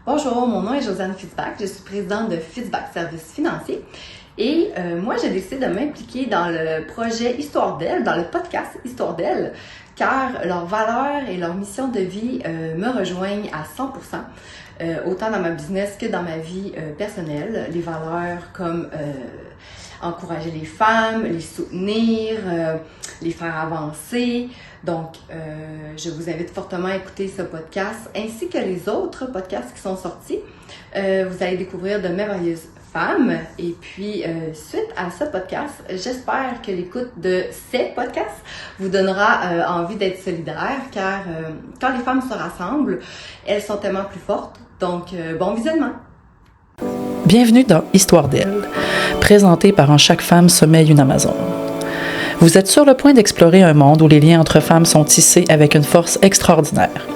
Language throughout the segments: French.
Bonjour, mon nom est Josiane Fitzbach, je suis présidente de Fitzbach Services financiers et moi j'ai décidé de m'impliquer dans le projet Histoire d'elle, dans le podcast Histoire d'elle, car leurs valeurs et leur mission de vie me rejoignent à 100%, autant dans ma business que dans ma vie personnelle. Les valeurs comme encourager les femmes, les soutenir, les faire avancer. Donc, je vous invite fortement à écouter ce podcast ainsi que les autres podcasts qui sont sortis. Vous allez découvrir de merveilleuses femmes. Et puis, suite à ce podcast, j'espère que l'écoute de ces podcasts vous donnera envie d'être solidaire, car quand les femmes se rassemblent, elles sont tellement plus fortes. Donc, bon visionnement! Bienvenue dans Histoire d'elle, présentée par En chaque femme sommeille une Amazone. Vous êtes sur le point d'explorer un monde où les liens entre femmes sont tissés avec une force extraordinaire,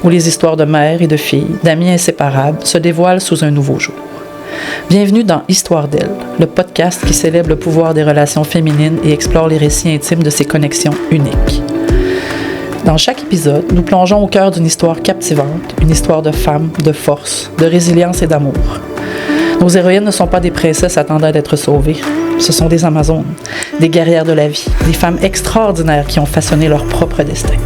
où les histoires de mères et de filles, d'amis inséparables, se dévoilent sous un nouveau jour. Bienvenue dans Histoire d'elle, le podcast qui célèbre le pouvoir des relations féminines et explore les récits intimes de ces connexions uniques. Dans chaque épisode, nous plongeons au cœur d'une histoire captivante, une histoire de femmes, de force, de résilience et d'amour. Nos héroïnes ne sont pas des princesses attendant d'être sauvées. Ce sont des Amazones, des guerrières de la vie, des femmes extraordinaires qui ont façonné leur propre destin.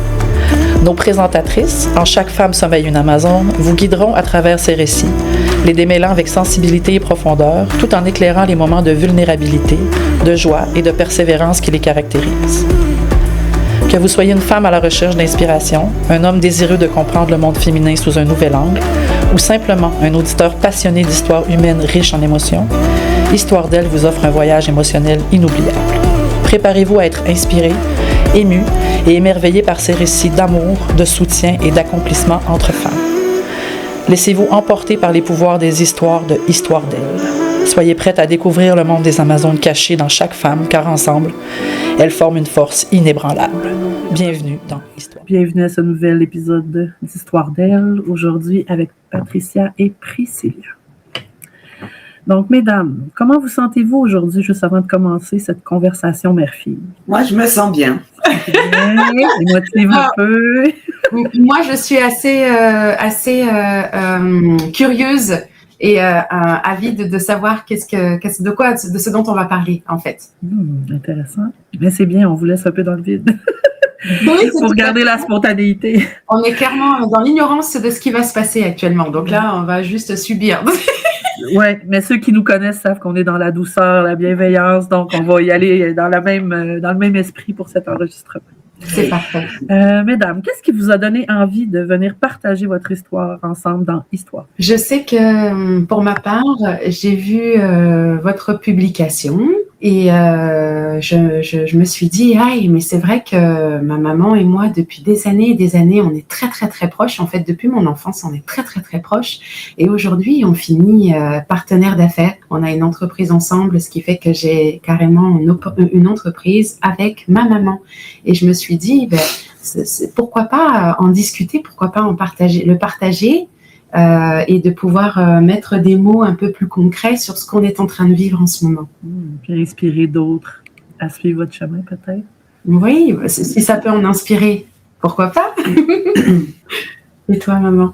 Nos présentatrices, En chaque femme sommeille une Amazone, vous guideront à travers ces récits, les démêlant avec sensibilité et profondeur, tout en éclairant les moments de vulnérabilité, de joie et de persévérance qui les caractérisent. Que vous soyez une femme à la recherche d'inspiration, un homme désireux de comprendre le monde féminin sous un nouvel angle, ou simplement un auditeur passionné d'histoires humaines riches en émotions, Histoire d'elle vous offre un voyage émotionnel inoubliable. Préparez-vous à être inspiré, ému et émerveillé par ces récits d'amour, de soutien et d'accomplissement entre femmes. Laissez-vous emporter par les pouvoirs des histoires de Histoire d'elle. Soyez prête à découvrir le monde des Amazones cachées dans chaque femme, car ensemble, elles forment une force inébranlable. Bienvenue dans Histoire. Bienvenue à ce nouvel épisode d'Histoire d'elle, aujourd'hui avec Patricia et Priscilla. Donc, mesdames, comment vous sentez-vous aujourd'hui, juste avant de commencer cette conversation mère-fille? Moi, je me sens bien. Émotive un peu. Moi, je suis assez curieuse et avide de savoir de ce dont on va parler, en fait. Intéressant. Mais c'est bien, on vous laisse un peu dans le vide. Oui, pour garder la spontanéité. On est clairement dans l'ignorance de ce qui va se passer actuellement. Donc là, on va juste subir. Oui, mais ceux qui nous connaissent savent qu'on est dans la douceur, la bienveillance, donc on va y aller dans le même esprit pour cet enregistrement. C'est parfait. Mesdames, qu'est-ce qui vous a donné envie de venir partager votre histoire ensemble dans Histoire? Je sais que pour ma part, j'ai vu votre publication et je me suis dit, mais c'est vrai que ma maman et moi, depuis des années, on est très très très proches. En fait, depuis mon enfance, on est très très très proches. Et aujourd'hui, on finit partenaires d'affaires. On a une entreprise ensemble, ce qui fait que j'ai carrément une entreprise avec ma maman. Et je me suis dit, pourquoi pas en discuter, pourquoi pas le partager et de pouvoir mettre des mots un peu plus concrets sur ce qu'on est en train de vivre en ce moment. Puis inspirer d'autres à suivre votre chemin, peut-être? Oui, si ça peut en inspirer, pourquoi pas? Et toi, maman?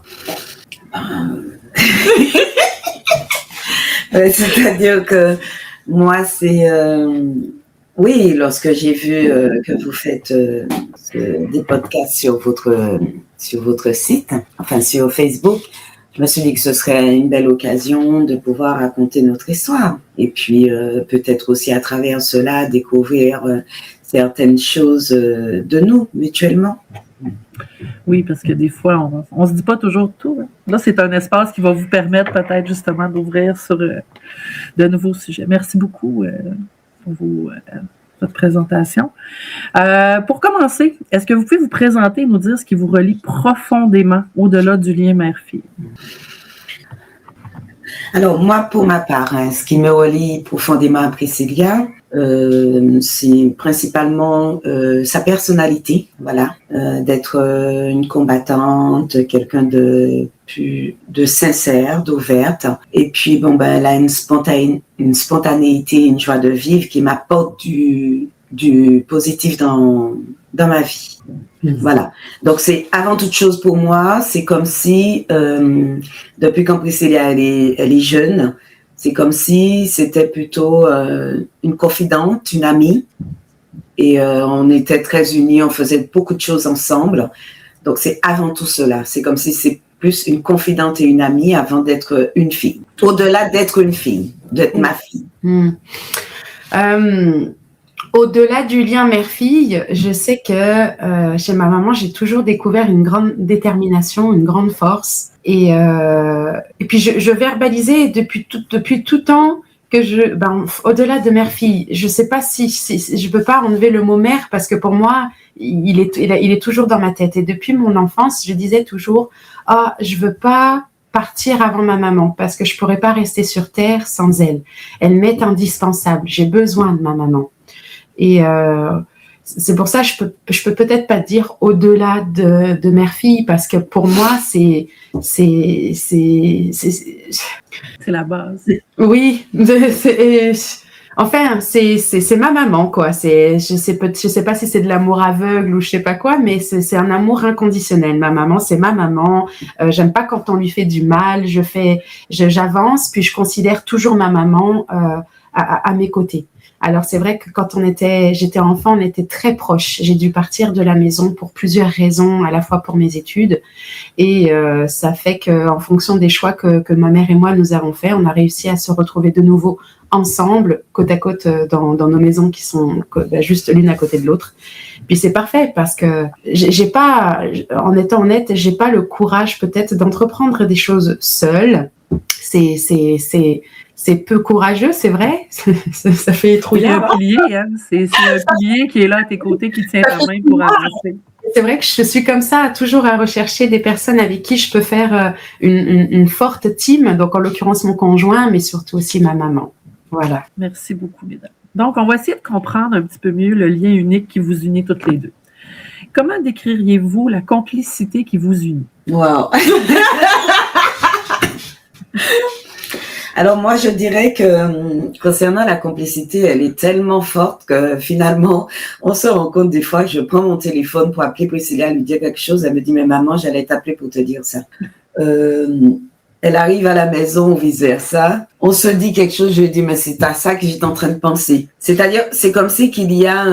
C'est-à-dire que moi, c'est... oui, lorsque j'ai vu que vous faites des podcasts sur votre site, enfin sur Facebook, je me suis dit que ce serait une belle occasion de pouvoir raconter notre histoire. Et puis peut-être aussi à travers cela découvrir certaines choses de nous mutuellement. Oui, parce que des fois, on se dit pas toujours tout. Hein. Là, c'est un espace qui va vous permettre peut-être justement d'ouvrir sur de nouveaux sujets. Merci beaucoup pour votre présentation. Pour commencer, est-ce que vous pouvez vous présenter et nous dire ce qui vous relie profondément au-delà du lien mère-fille? Alors, moi, pour ma part, ce qui me relie profondément à Priscilla, c'est principalement sa personnalité, voilà, d'être une combattante, quelqu'un de sincère, d'ouverte. Et puis, elle a une spontanéité, une joie de vivre qui m'apporte du positif dans ma vie. Voilà. Donc, c'est avant toute chose pour moi, c'est comme si, depuis quand Priscilla, elle est jeune, c'est comme si c'était plutôt une confidente, une amie. Et on était très unis, on faisait beaucoup de choses ensemble. Donc, c'est avant tout cela. C'est comme si c'est plus une confidente et une amie avant d'être une fille. Au-delà d'être une fille, d'être ma fille. Au-delà du lien mère-fille, je sais que chez ma maman, j'ai toujours découvert une grande détermination, une grande force. Et puis, je verbalisais depuis tout temps que au-delà de mère-fille, je sais pas si je peux pas enlever le mot mère parce que pour moi, il est toujours dans ma tête. Et depuis mon enfance, je disais toujours, je veux pas partir avant ma maman parce que je pourrais pas rester sur terre sans elle. Elle m'est indispensable. J'ai besoin de ma maman. Et c'est pour ça que je peux peut-être pas dire au-delà de mère-fille parce que pour moi c'est la base. Oui, enfin c'est ma maman quoi. Je sais pas si c'est de l'amour aveugle ou je sais pas quoi, mais c'est un amour inconditionnel. Ma maman, c'est ma maman. J'aime pas quand on lui fait du mal. J'avance puis je considère toujours ma maman à mes côtés. Alors, c'est vrai que quand j'étais enfant, on était très proches. J'ai dû partir de la maison pour plusieurs raisons, à la fois pour mes études. Et ça fait qu'en fonction des choix que ma mère et moi nous avons fait, on a réussi à se retrouver de nouveau ensemble, côte à côte, dans nos maisons qui sont juste l'une à côté de l'autre. Puis c'est parfait parce que j'ai pas, en étant honnête, j'ai pas le courage peut-être d'entreprendre des choses seule. C'est peu courageux, c'est vrai. Ça fait trouillard. C'est un pilier, hein? C'est un pilier qui est là à tes côtés, qui tient ta main pour avancer. C'est vrai que je suis comme ça, toujours à rechercher des personnes avec qui je peux faire une forte team. Donc, en l'occurrence, mon conjoint, mais surtout aussi ma maman. Voilà. Merci beaucoup, mesdames. Donc, on va essayer de comprendre un petit peu mieux le lien unique qui vous unit toutes les deux. Comment décririez-vous la complicité qui vous unit? Wow! Alors moi, je dirais que concernant la complicité, elle est tellement forte que finalement, on se rend compte des fois que je prends mon téléphone pour appeler Priscilla, lui dire quelque chose. Elle me dit, mais maman, j'allais t'appeler pour te dire ça. Elle arrive à la maison ou vice-versa. On se dit quelque chose, je lui dis, mais c'est à ça que j'étais en train de penser. C'est-à-dire, c'est comme si qu'il y a...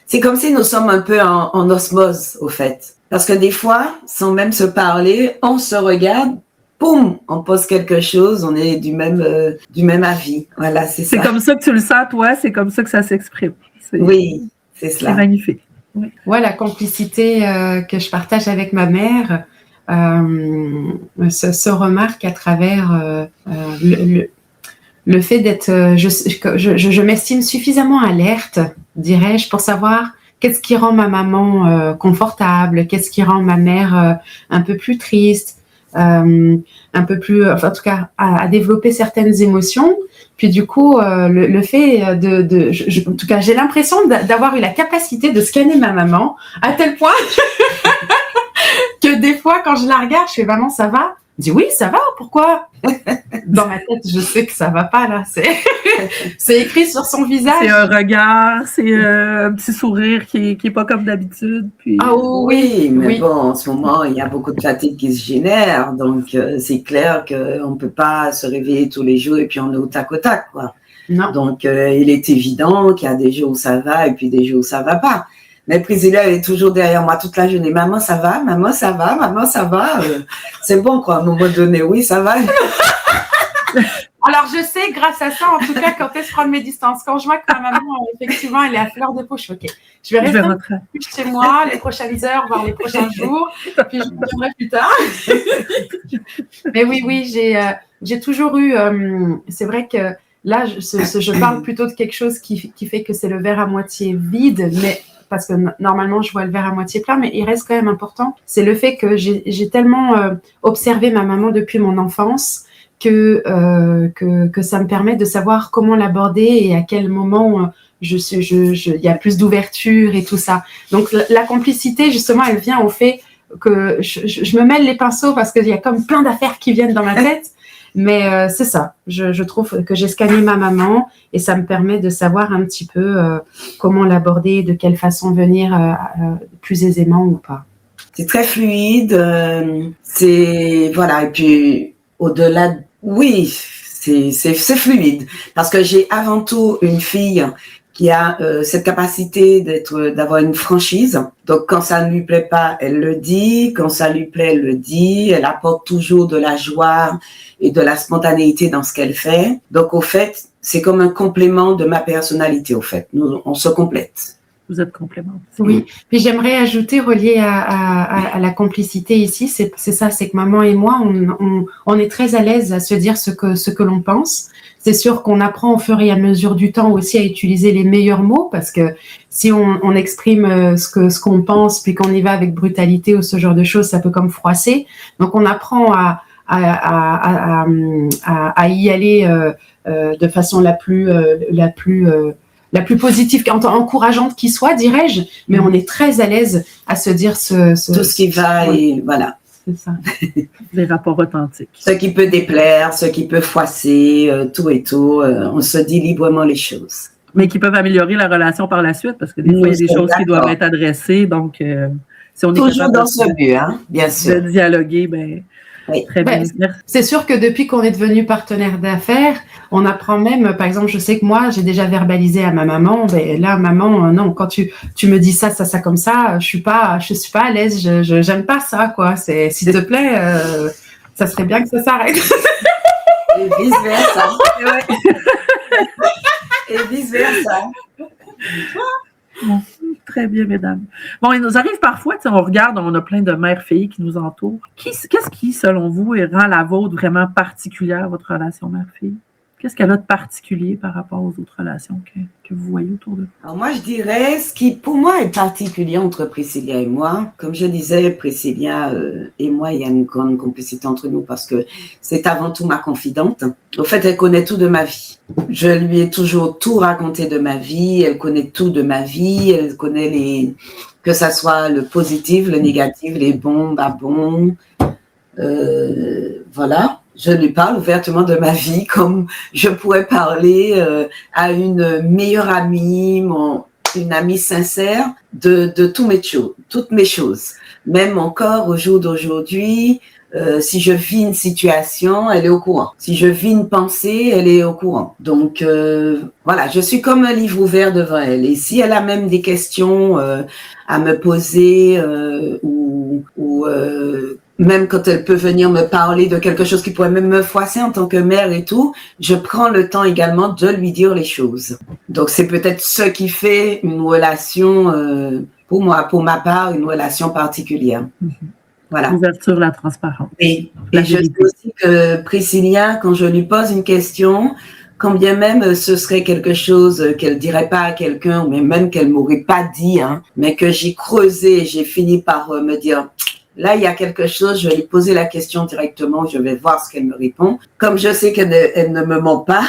c'est comme si nous sommes un peu en osmose, au fait. Parce que des fois, sans même se parler, on se regarde, poum, on pose quelque chose, on est du même avis. Voilà, c'est ça. C'est comme ça que tu le sens, toi, c'est comme ça que ça s'exprime. Oui, c'est cela. C'est magnifique. Oui. Ouais, la complicité que je partage avec ma mère se remarque à travers le fait d'être... je m'estime suffisamment alerte, dirais-je, pour savoir qu'est-ce qui rend ma maman confortable, qu'est-ce qui rend ma mère un peu plus triste, un peu plus, enfin, en tout cas, à développer certaines émotions. Puis du coup, le fait en tout cas, j'ai l'impression d'avoir eu la capacité de scanner ma maman à tel point que des fois, quand je la regarde, je fais « Maman, ça va ?» Je dis « Oui, ça va, pourquoi ?» Dans ma tête, je sais que ça va pas, là. C'est écrit sur son visage. C'est un regard, c'est un petit sourire qui est pas comme d'habitude. Puis... Ah oui, mais bon, en ce moment, il y a beaucoup de fatigue qui se génère. Donc, c'est clair qu'on ne peut pas se réveiller tous les jours et puis on est au tac, quoi. Non. Donc, il est évident qu'il y a des jours où ça va et puis des jours où ça va pas. Mais Priscilla, elle est toujours derrière moi toute la journée. Maman, ça va? Maman, ça va? Maman, ça va? C'est bon, quoi. À un moment donné, oui, ça va. Alors, je sais, grâce à ça, en tout cas, quand elle se prend mes distances, quand je vois que ma maman, effectivement, elle est à fleur de peau, je suis OK. Je vais rester plus chez moi les prochaines heures, voire les prochains jours, puis je reviendrai plus tard. Mais oui, j'ai toujours eu... c'est vrai que là, je parle plutôt de quelque chose qui fait que c'est le verre à moitié vide, mais... parce que normalement, je vois le verre à moitié plein, mais il reste quand même important. C'est le fait que j'ai tellement observé ma maman depuis mon enfance que ça me permet de savoir comment l'aborder et à quel moment il y a plus d'ouverture et tout ça. Donc, la complicité, justement, elle vient au fait que je me mêle les pinceaux parce qu'il y a comme plein d'affaires qui viennent dans ma tête. Mais c'est ça. Je trouve que j'ai scanné ma maman et ça me permet de savoir un petit peu comment l'aborder, de quelle façon venir plus aisément ou pas. C'est très fluide. Voilà. Et puis au-delà, oui, c'est fluide parce que j'ai avant tout une fille qui a cette capacité d'avoir une franchise. Donc, quand ça ne lui plaît pas, elle le dit. Quand ça lui plaît, elle le dit. Elle apporte toujours de la joie et de la spontanéité dans ce qu'elle fait. Donc, au fait, c'est comme un complément de ma personnalité, au fait. Nous, on se complète. Vous êtes complémentaires. Oui, puis j'aimerais ajouter, relié à la complicité ici, c'est ça, c'est que maman et moi, on est très à l'aise à se dire ce que l'on pense. C'est sûr qu'on apprend au fur et à mesure du temps aussi à utiliser les meilleurs mots, parce que si on exprime ce qu'on pense, puis qu'on y va avec brutalité ou ce genre de choses, ça peut comme froisser. Donc on apprend à y aller de façon la plus positive, encourageante qui soit, dirais-je, mais on est très à l'aise à se dire tout ce qui va et voilà. C'est ça. Les rapports authentiques. Ce qui peut déplaire, ce qui peut froisser, tout et tout. On se dit librement les choses. Mais qui peuvent améliorer la relation par la suite, parce que des fois, il y a des choses qui doivent être adressées. Donc, si on est toujours dans ce but, hein, bien sûr. De dialoguer, ben, oui. Très bien. C'est sûr que depuis qu'on est devenu partenaire d'affaires, on apprend même, par exemple, je sais que moi, j'ai déjà verbalisé à ma maman, ben là, maman, non, quand tu me dis ça comme ça, je suis pas à l'aise, j'aime pas ça, quoi. C'est, s'il te plaît, ça serait bien que ça s'arrête. Et vice versa. Et vice versa. Bon, très bien, mesdames. Bon, il nous arrive parfois, on regarde, on a plein de mères-filles qui nous entourent. Qu'est-ce qui, selon vous, rend la vôtre vraiment particulière, votre relation mère-fille? Qu'est-ce qu'elle a de particulier par rapport aux autres relations que vous voyez autour de vous? Alors moi, je dirais, ce qui pour moi est particulier entre Priscilla et moi, comme je disais, Priscilla et moi, il y a une grande complicité entre nous parce que c'est avant tout ma confidente. Au fait, elle connaît tout de ma vie. Je lui ai toujours tout raconté de ma vie, elle connaît tout de ma vie, elle connaît que ça soit le positif, le négatif, les bons, pas bons. Voilà. Je lui parle ouvertement de ma vie comme je pourrais parler à une meilleure amie, une amie sincère de toutes mes choses. Même encore au jour d'aujourd'hui, si je vis une situation, elle est au courant. Si je vis une pensée, elle est au courant. Donc voilà, je suis comme un livre ouvert devant elle. Et si elle a même des questions à me poser ou même quand elle peut venir me parler de quelque chose qui pourrait même me froisser en tant que mère et tout, je prends le temps également de lui dire les choses. Donc, c'est peut-être ce qui fait une relation, pour moi, pour ma part, une relation particulière. Voilà. L'ouverture, la transparence. Et je sais aussi que Priscilla, quand je lui pose une question, quand bien même ce serait quelque chose qu'elle dirait pas à quelqu'un, ou même qu'elle m'aurait pas dit, hein, mais que j'ai creusé, j'ai fini par me dire... Là, il y a quelque chose, je vais lui poser la question directement, je vais voir ce qu'elle me répond. Comme je sais qu'elle ne me ment pas,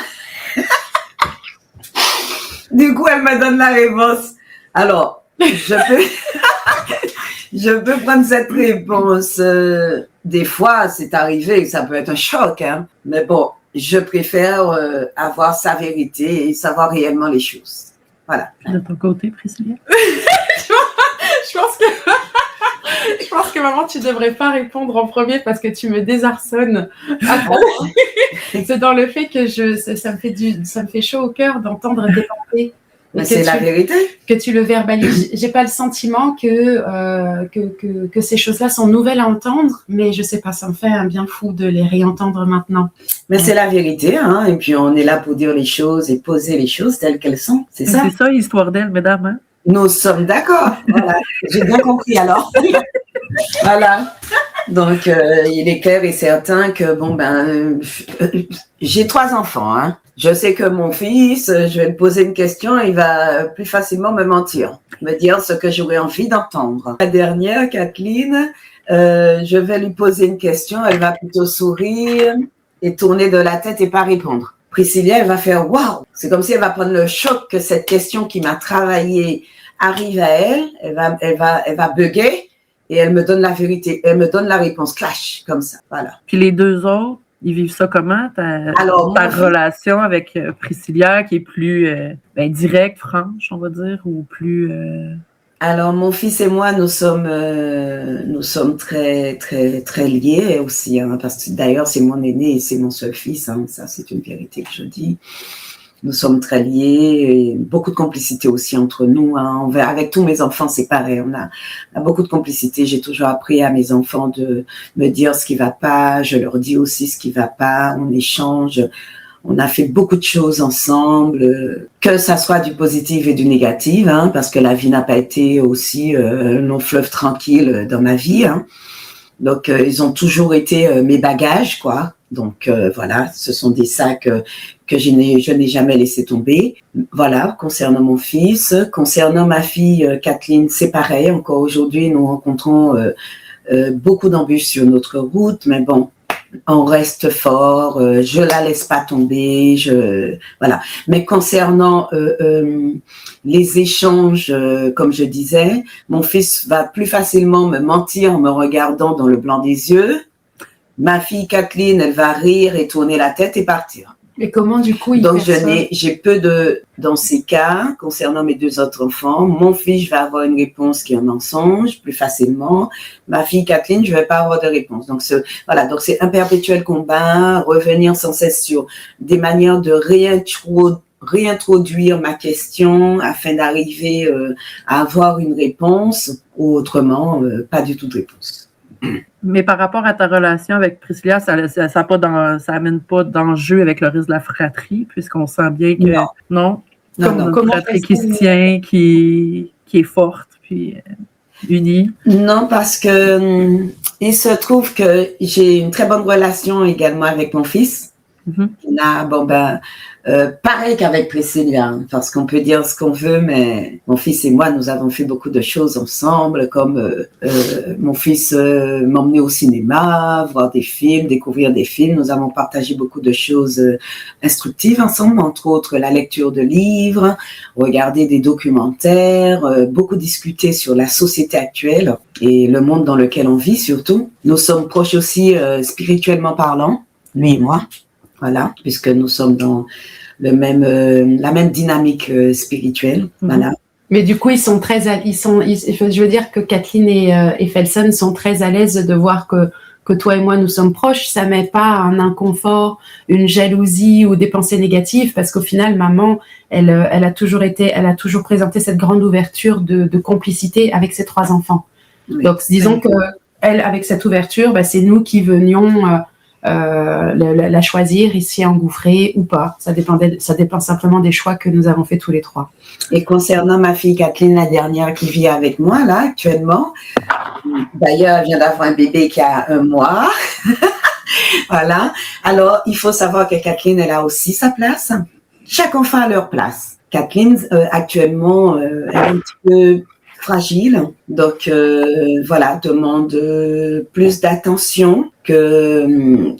du coup, elle me donne la réponse. Alors, je peux prendre cette réponse. Des fois, c'est arrivé, ça peut être un choc, hein. Mais bon, je préfère avoir sa vérité et savoir réellement les choses. Voilà. De ton côté, Priscilla? Je pense que maman, tu devrais pas répondre en premier parce que tu me désarçonnes. C'est dans le fait que ça me fait chaud au cœur d'entendre tes pensées. Mais c'est la vérité. Que tu le verbalises. J'ai pas le sentiment que ces choses-là sont nouvelles à entendre, mais je sais pas, ça me fait un bien fou de les réentendre maintenant. Mais c'est la vérité, hein. Et puis on est là pour dire les choses et poser les choses telles qu'elles sont. C'est ça. C'est ça, histoire d'elle, mesdames, hein? Nous sommes d'accord. Voilà. J'ai bien compris alors. Voilà. Donc, il est clair et certain que, j'ai 3 enfants. Hein. Je sais que mon fils, je vais lui poser une question, il va plus facilement me mentir, me dire ce que j'aurais envie d'entendre. La dernière, Kathleen, je vais lui poser une question, elle va plutôt sourire et tourner de la tête et pas répondre. Priscilla, elle va faire « waouh ». C'est comme si elle va prendre le choc que cette question qui m'a travaillé arrive à elle va bugger et elle me donne la vérité, elle me donne la réponse clash, comme ça, voilà. Puis les 2 autres, Ils vivent ça comment, Alors, ta relation avec Priscilla, qui est plus directe, franche, on va dire, ou plus... Alors, mon fils et moi, nous sommes très, très, très liés aussi, hein, parce que d'ailleurs, c'est mon aîné et c'est mon seul fils, hein, ça, c'est une vérité que je dis. Nous sommes très liés, et beaucoup de complicité aussi entre nous, hein. Avec tous mes enfants, c'est pareil, on a beaucoup de complicité. J'ai toujours appris à mes enfants de me dire ce qui va pas, je leur dis aussi ce qui va pas, on échange. On a fait beaucoup de choses ensemble, que ça soit du positif et du négatif, hein, parce que la vie n'a pas été aussi un long fleuve tranquille dans ma vie, hein. Donc, ils ont toujours été mes bagages, quoi. Donc, voilà, ce sont des sacs que je n'ai jamais laissé tomber. Voilà, concernant mon fils. Concernant ma fille, Kathleen, c'est pareil. Encore aujourd'hui, nous rencontrons beaucoup d'embûches sur notre route, mais bon, on reste fort, je la laisse pas tomber, voilà. Mais concernant les échanges, comme je disais, mon fils va plus facilement me mentir en me regardant dans le blanc des yeux. Ma fille Kathleen, elle va rire et tourner la tête et partir. Et comment du coup Donc j'ai peu dans ces cas concernant mes deux autres enfants. Mon fils, je vais avoir une réponse qui est un mensonge plus facilement. Ma fille Kathleen, je vais pas avoir de réponse. Donc voilà, donc c'est un perpétuel combat, revenir sans cesse sur des manières de réintroduire ma question afin d'arriver à avoir une réponse, ou autrement pas du tout de réponse. Mais par rapport à ta relation avec Priscilla, ça amène pas d'enjeu avec le reste de la fratrie, puisqu'on sent bien que non. Comme une fratrie qui se tient, qui est forte, puis unie. Non, parce que il se trouve que j'ai une très bonne relation également avec mon fils. Mm-hmm. Pareil qu'avec Priscilla, parce qu'on peut dire ce qu'on veut, mais mon fils et moi, nous avons fait beaucoup de choses ensemble, comme mon fils m'emmener au cinéma, voir des films, découvrir des films. Nous avons partagé beaucoup de choses instructives ensemble, entre autres la lecture de livres, regarder des documentaires, beaucoup discuter sur la société actuelle et le monde dans lequel on vit surtout. Nous sommes proches aussi spirituellement parlant, lui et moi. Voilà, puisque nous sommes dans la même dynamique spirituelle. Voilà. Mais du coup, je veux dire que Kathleen et Felsen sont très à l'aise de voir que toi et moi nous sommes proches. Ça met pas un inconfort, une jalousie ou des pensées négatives, parce qu'au final, maman, elle a toujours présenté cette grande ouverture de complicité avec ses 3 enfants. Oui. Donc, disons que elle, avec cette ouverture, c'est nous qui venions la choisir, ici engouffrer ou pas. Ça dépend simplement des choix que nous avons fait tous les 3. Et concernant ma fille Kathleen, la dernière qui vit avec moi là actuellement, d'ailleurs elle vient d'avoir un bébé qui a 1 mois. Voilà. Alors il faut savoir que Kathleen, elle a aussi sa place. Chaque enfant a leur place. Kathleen actuellement elle est un petit peu fragile, donc voilà, demande plus d'attention que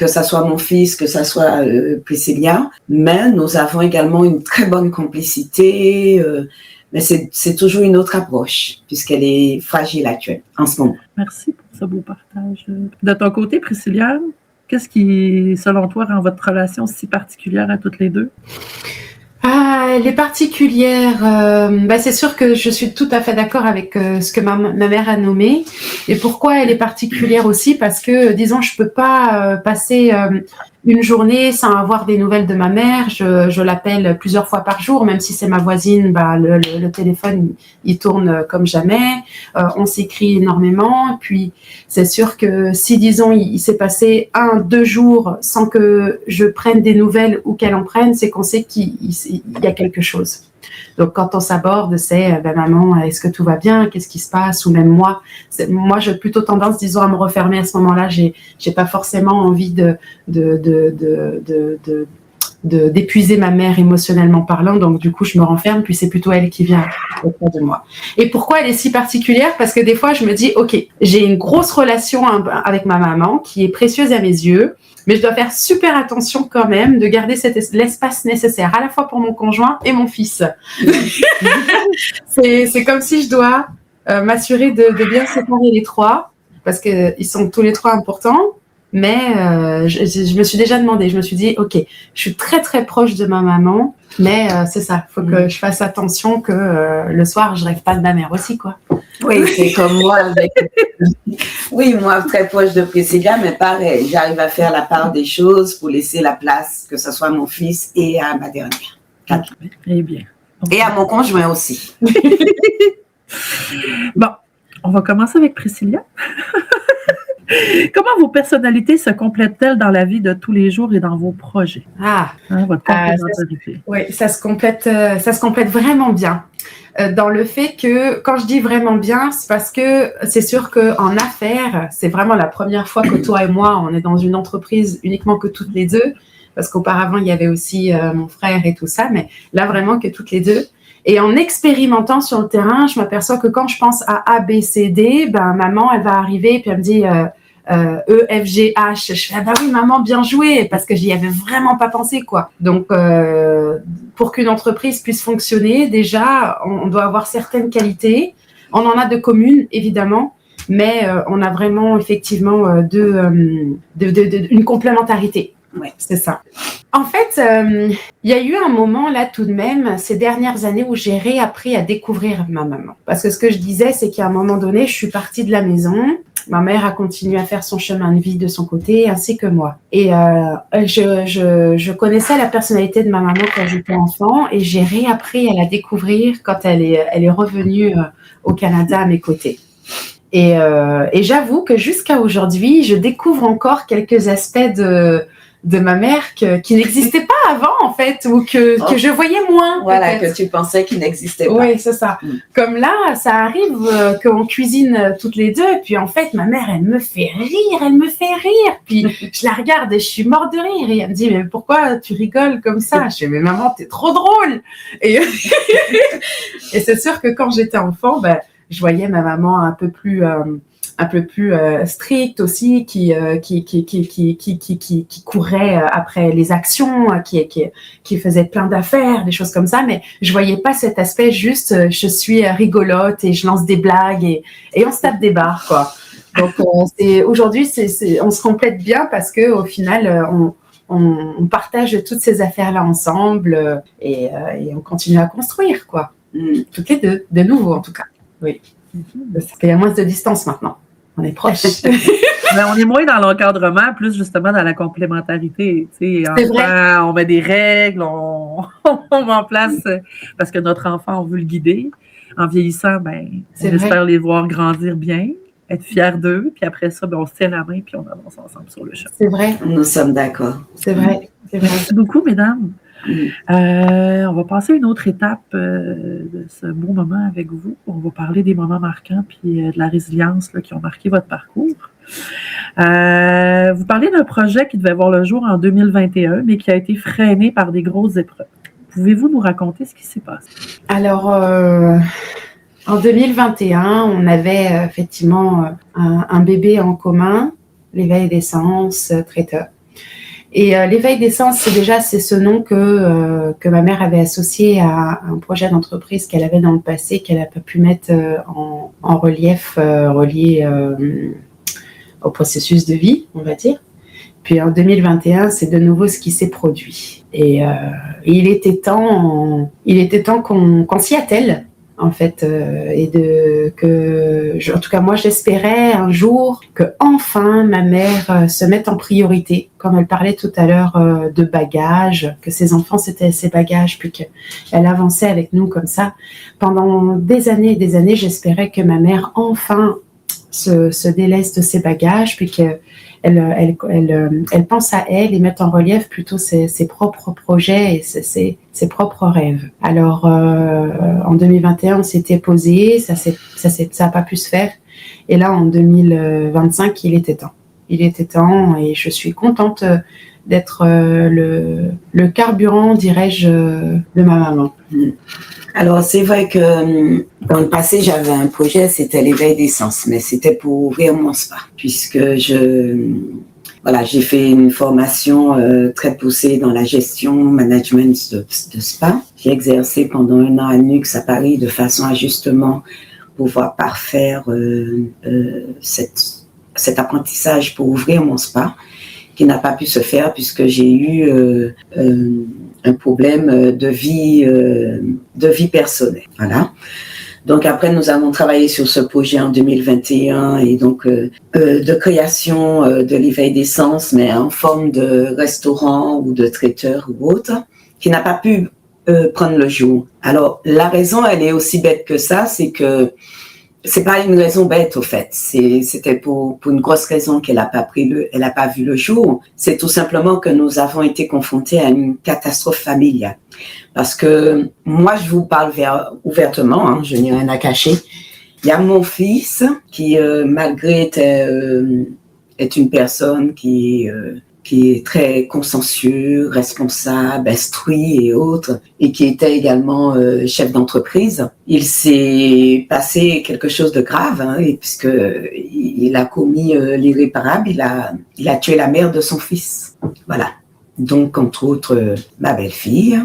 ça soit mon fils, que ça soit Priscilla, mais nous avons également une très bonne complicité, mais c'est toujours une autre approche, puisqu'elle est fragile actuelle, en ce moment. Merci pour ce beau partage. De ton côté, Priscilla, qu'est-ce qui, selon toi, rend votre relation si particulière à toutes les deux? Elle est particulière. C'est sûr que je suis tout à fait d'accord avec ce que ma mère a nommé. Et pourquoi elle est particulière aussi? Parce que, disons, je peux pas passer une journée sans avoir des nouvelles de ma mère. Je l'appelle plusieurs fois par jour, même si c'est ma voisine. Le téléphone il tourne comme jamais. On s'écrit énormément. Puis c'est sûr que si, disons, il s'est passé 1-2 jours sans que je prenne des nouvelles ou qu'elle en prenne, c'est qu'on sait qu'il y a quelque chose. Donc, quand on s'aborde, c'est maman, est-ce que tout va bien? Qu'est-ce qui se passe? Ou même moi, j'ai plutôt tendance, disons, à me refermer à ce moment-là. J'ai pas forcément envie d'épuiser ma mère émotionnellement parlant. Donc, du coup, je me renferme. Puis, c'est plutôt elle qui vient auprès de moi. Et pourquoi elle est si particulière? Parce que des fois, je me dis, OK, j'ai une grosse relation avec ma maman qui est précieuse à mes yeux. Mais je dois faire super attention quand même de garder l'espace nécessaire à la fois pour mon conjoint et mon fils. C'est comme si je dois m'assurer de bien séparer les 3 parce qu'ils sont tous les 3 importants. mais je me suis déjà demandé, je me suis dit, ok, je suis très très proche de ma maman, mais c'est ça, faut que je fasse attention que le soir, je rêve pas de ma mère aussi, quoi. Oui, c'est comme moi. Oui, moi, très proche de Priscilla, mais pareil, j'arrive à faire la part des choses pour laisser la place, que ce soit à mon fils et à ma dernière. Eh bien. Et à mon conjoint aussi. Bon, on va commencer avec Priscilla. Comment vos personnalités se complètent-elles dans la vie de tous les jours et dans vos projets? Votre complémentarité. Oui, ça se complète vraiment bien. Dans le fait que, quand je dis vraiment bien, c'est parce que c'est sûr qu'en affaires, c'est vraiment la première fois que toi et moi, on est dans une entreprise uniquement que toutes les deux, parce qu'auparavant, il y avait aussi mon frère et tout ça, mais là, vraiment que toutes les deux. Et en expérimentant sur le terrain, je m'aperçois que quand je pense à A, B, C, D, ben, maman, elle va arriver et puis elle me dit E, F, G, H. Je fais, ah bah oui, maman, bien joué, parce que j'y avais vraiment pas pensé, quoi. Donc, pour qu'une entreprise puisse fonctionner, déjà, on doit avoir certaines qualités. On en a de communes, évidemment, mais on a vraiment, effectivement, une complémentarité. Ouais. C'est ça. En fait, il y a eu un moment là tout de même, ces dernières années, où j'ai réappris à découvrir ma maman. Parce que ce que je disais, c'est qu'à un moment donné, je suis partie de la maison. Ma mère a continué à faire son chemin de vie de son côté, ainsi que moi. Et je connaissais la personnalité de ma maman quand j'étais enfant, et j'ai réappris à la découvrir quand elle est revenue au Canada à mes côtés. Et j'avoue que jusqu'à aujourd'hui, je découvre encore quelques aspects de ma mère qui n'existait pas avant, en fait, ou que je voyais moins. Voilà, peut-être. que tu pensais qu'il n'existait pas. Oui, c'est ça. Comme là, ça arrive qu'on cuisine toutes les deux, puis en fait, ma mère, elle me fait rire. Puis je la regarde et je suis morte de rire. Et elle me dit, mais pourquoi tu rigoles comme ça? Je dis, mais maman, t'es trop drôle. Et c'est sûr que quand j'étais enfant, ben, je voyais ma maman un peu plus stricte aussi, qui courait après les actions, qui faisait plein d'affaires, des choses comme ça, mais je voyais pas cet aspect juste je suis rigolote et je lance des blagues et on se tape des barres, quoi. Donc aujourd'hui on se complète bien parce que au final on partage toutes ces affaires-là ensemble et on continue à construire, quoi. Toutes les deux, de nouveau en tout cas. Oui. Parce qu'il y a moins de distance maintenant. On est proches. Ben, on est moins dans l'encadrement, plus justement dans la complémentarité. C'est vrai. On met des règles, on met en place parce que notre enfant, on veut le guider. En vieillissant, ben, on espère les voir grandir bien, être fiers d'eux, puis après ça, ben, on se tient la main puis on avance ensemble sur le chemin. C'est vrai. Nous sommes d'accord. C'est vrai. Merci beaucoup, mesdames. On va passer à une autre étape de ce beau moment avec vous. On va parler des moments marquants puis de la résilience là, qui ont marqué votre parcours. Vous parlez d'un projet qui devait voir le jour en 2021, mais qui a été freiné par des grosses épreuves. Pouvez-vous nous raconter ce qui s'est passé? Alors, en 2021, on avait effectivement un bébé en commun, l'éveil d'essence, traiteur. Et l'éveil d'essence, c'est ce nom que ma mère avait associé à un projet d'entreprise qu'elle avait dans le passé, qu'elle n'a pas pu mettre en relief, relié au processus de vie, on va dire. Puis en 2021, c'est de nouveau ce qui s'est produit. Et il était temps qu'on s'y attelle, en fait, en tout cas moi j'espérais un jour que enfin ma mère se mette en priorité, comme elle parlait tout à l'heure de bagages, que ses enfants c'était ses bagages, puis qu'elle avançait avec nous comme ça. Pendant des années et des années, j'espérais que ma mère enfin se délaisse de ses bagages, puis qu'elle pense à elle et mette en relief plutôt ses propres projets et ses propres rêves. Alors, en 2021, on s'était posé, ça a pas pu se faire. Et là, en 2025, il était temps. Il était temps et je suis contente d'être le carburant, dirais-je, de ma maman. Alors, c'est vrai que dans le passé, j'avais un projet, c'était l'éveil d'essence, mais c'était pour ouvrir mon spa, puisque j'ai fait une formation très poussée dans la gestion, management de spa. J'ai exercé pendant 1 an à Nux à Paris de façon à justement pouvoir parfaire cet apprentissage pour ouvrir mon spa, qui n'a pas pu se faire puisque j'ai eu un problème de vie personnelle. Voilà. Donc après, nous avons travaillé sur ce projet en 2021 et donc de création de l'éveil des sens, mais en forme de restaurant ou de traiteur ou autre, qui n'a pas pu prendre le jour. Alors la raison, elle est aussi bête que ça, c'est que c'est pas une raison bête au fait. C'était pour une grosse raison qu'elle a pas vu le jour. C'est tout simplement que nous avons été confrontés à une catastrophe familiale. Parce que moi, je vous parle ouvertement, hein, je n'ai rien à cacher. Il y a mon fils qui, malgré est une personne qui est très consciencieux, responsable, instruit et autres, et qui était également chef d'entreprise. Il s'est passé quelque chose de grave, hein, et puisque il a commis l'irréparable, il a tué la mère de son fils. Voilà. Donc, entre autres, ma belle-fille.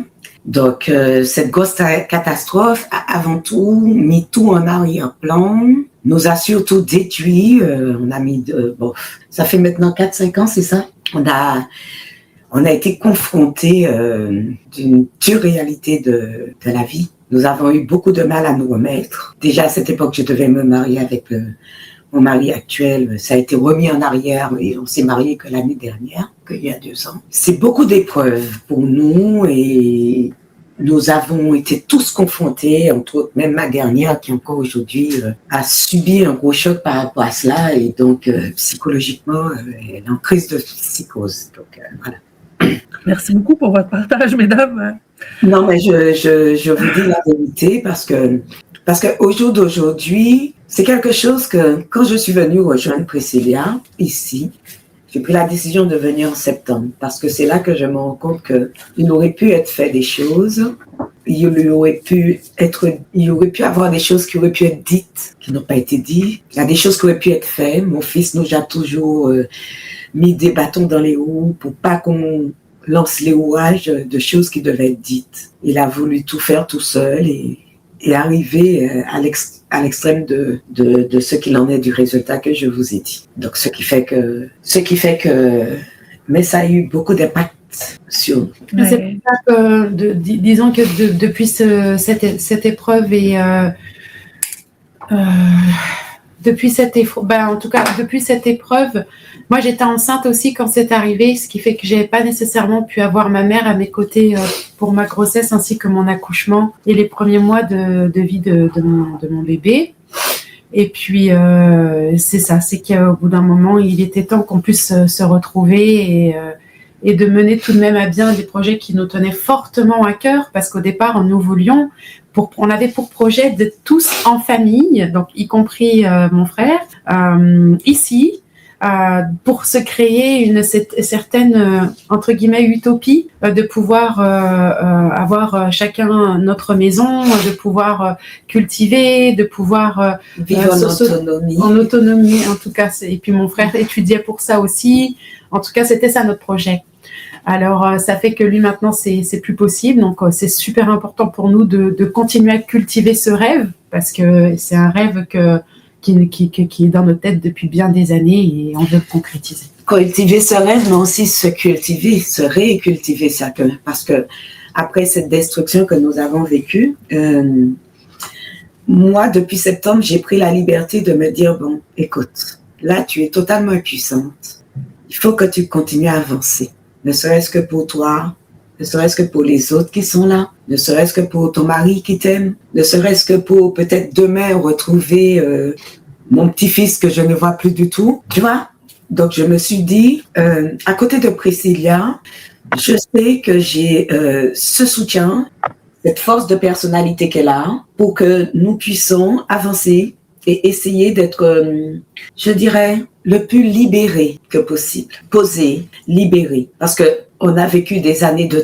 Donc, cette grosse catastrophe a avant tout mis tout en arrière-plan, nous a surtout détruit. On a mis ça fait maintenant 4-5 ans, c'est ça? On a été confrontés d'une dure réalité de la vie. Nous avons eu beaucoup de mal à nous remettre. Déjà à cette époque, je devais me marier avec mon mari actuel. Ça a été remis en arrière et on s'est mariés que l'année dernière, qu'il y a 2 ans. C'est beaucoup d'épreuves pour nous et nous avons été tous confrontés, entre autres même ma dernière qui encore aujourd'hui a subi un gros choc par rapport à cela et donc psychologiquement elle est en crise de psychose. Donc voilà. Merci beaucoup pour votre partage, mesdames. Non, mais je vous dis la vérité parce que au jour d'aujourd'hui, c'est quelque chose que quand je suis venue rejoindre Priscilla ici, j'ai pris la décision de venir en septembre parce que c'est là que je me rends compte qu'il aurait pu être fait des choses, il aurait pu avoir des choses qui auraient pu être dites, qui n'ont pas été dites. Il y a des choses qui auraient pu être faites. Mon fils nous a toujours mis des bâtons dans les roues pour pas qu'on lance les rouages de choses qui devaient être dites. Il a voulu tout faire tout seul et arriver à l'extrême de ce qu'il en est du résultat que je vous ai dit. Donc, ce qui fait que, mais ça a eu beaucoup d'impact sur nous. C'est pour ça que, disons que depuis cette épreuve et depuis cette épreuve, moi j'étais enceinte aussi quand c'est arrivé, ce qui fait que j'avais pas nécessairement pu avoir ma mère à mes côtés pour ma grossesse ainsi que mon accouchement et les premiers mois de vie de mon bébé. Et puis c'est ça, c'est qu'au bout d'un moment il était temps qu'on puisse se retrouver et de mener tout de même à bien des projets qui nous tenaient fortement à cœur parce qu'au départ nous voulions on avait pour projet de tous en famille, donc y compris mon frère, ici, pour se créer une certaine, entre guillemets, utopie, de pouvoir avoir chacun notre maison, de pouvoir cultiver, de pouvoir vivre en autonomie. En autonomie, en tout cas. Et puis mon frère étudiait pour ça aussi. En tout cas, c'était ça notre projet. Alors, ça fait que lui, maintenant, c'est plus possible. Donc, c'est super important pour nous de continuer à cultiver ce rêve parce que c'est un rêve qui est dans nos têtes depuis bien des années et on veut le concrétiser. Cultiver ce rêve, mais aussi se cultiver, se récultiver chacun. Parce que après cette destruction que nous avons vécue, moi, depuis septembre, j'ai pris la liberté de me dire, bon, écoute, là, tu es totalement impuissante. Il faut que tu continues à avancer. Ne serait-ce que pour toi, ne serait-ce que pour les autres qui sont là, ne serait-ce que pour ton mari qui t'aime, ne serait-ce que pour peut-être demain retrouver mon petit-fils que je ne vois plus du tout, tu vois. Donc, je me suis dit, à côté de Priscilla, je sais que j'ai ce soutien, cette force de personnalité qu'elle a pour que nous puissions avancer et essayer d'être, je dirais, le plus libéré que possible. Posé, libéré. Parce que on a vécu des années de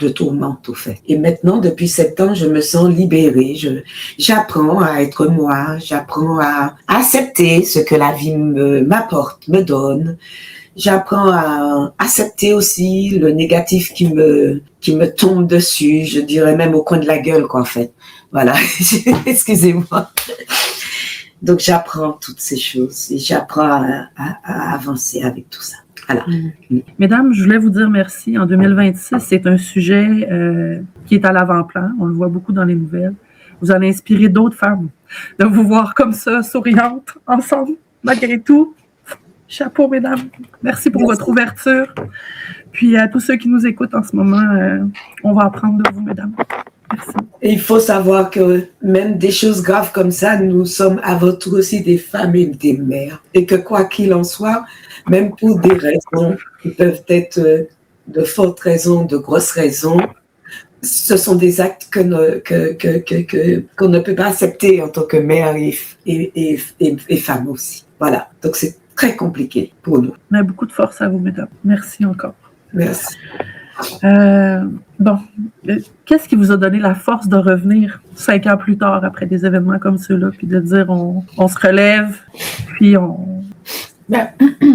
tourmente, au fait. Et maintenant, depuis 7 ans, je me sens libérée. J'apprends à être moi. J'apprends à accepter ce que la vie m'apporte, me donne. J'apprends à accepter aussi le négatif qui me tombe dessus. Je dirais même au coin de la gueule, quoi, en fait. Voilà. Excusez-moi. Donc, j'apprends toutes ces choses et j'apprends à avancer avec tout ça. Voilà. Mesdames, je voulais vous dire merci. En 2026, c'est un sujet qui est à l'avant-plan. On le voit beaucoup dans les nouvelles. Vous allez inspirer d'autres femmes de vous voir comme ça, souriantes, ensemble, malgré tout. Chapeau, mesdames. Merci pour votre ouverture. Puis à tous ceux qui nous écoutent en ce moment, on va apprendre de vous, mesdames. Merci. Et il faut savoir que même des choses graves comme ça, nous sommes avant tout aussi des femmes et des mères. Et que quoi qu'il en soit, même pour des raisons qui peuvent être de fortes raisons, de grosses raisons, ce sont des actes qu'on ne peut pas accepter en tant que mère et femme aussi. Voilà. Donc c'est très compliqué pour nous. On a beaucoup de force à vous, mesdames. Merci encore. Merci. Qu'est-ce qui vous a donné la force de revenir 5 ans plus tard après des événements comme ceux-là, puis de dire on se relève, puis on...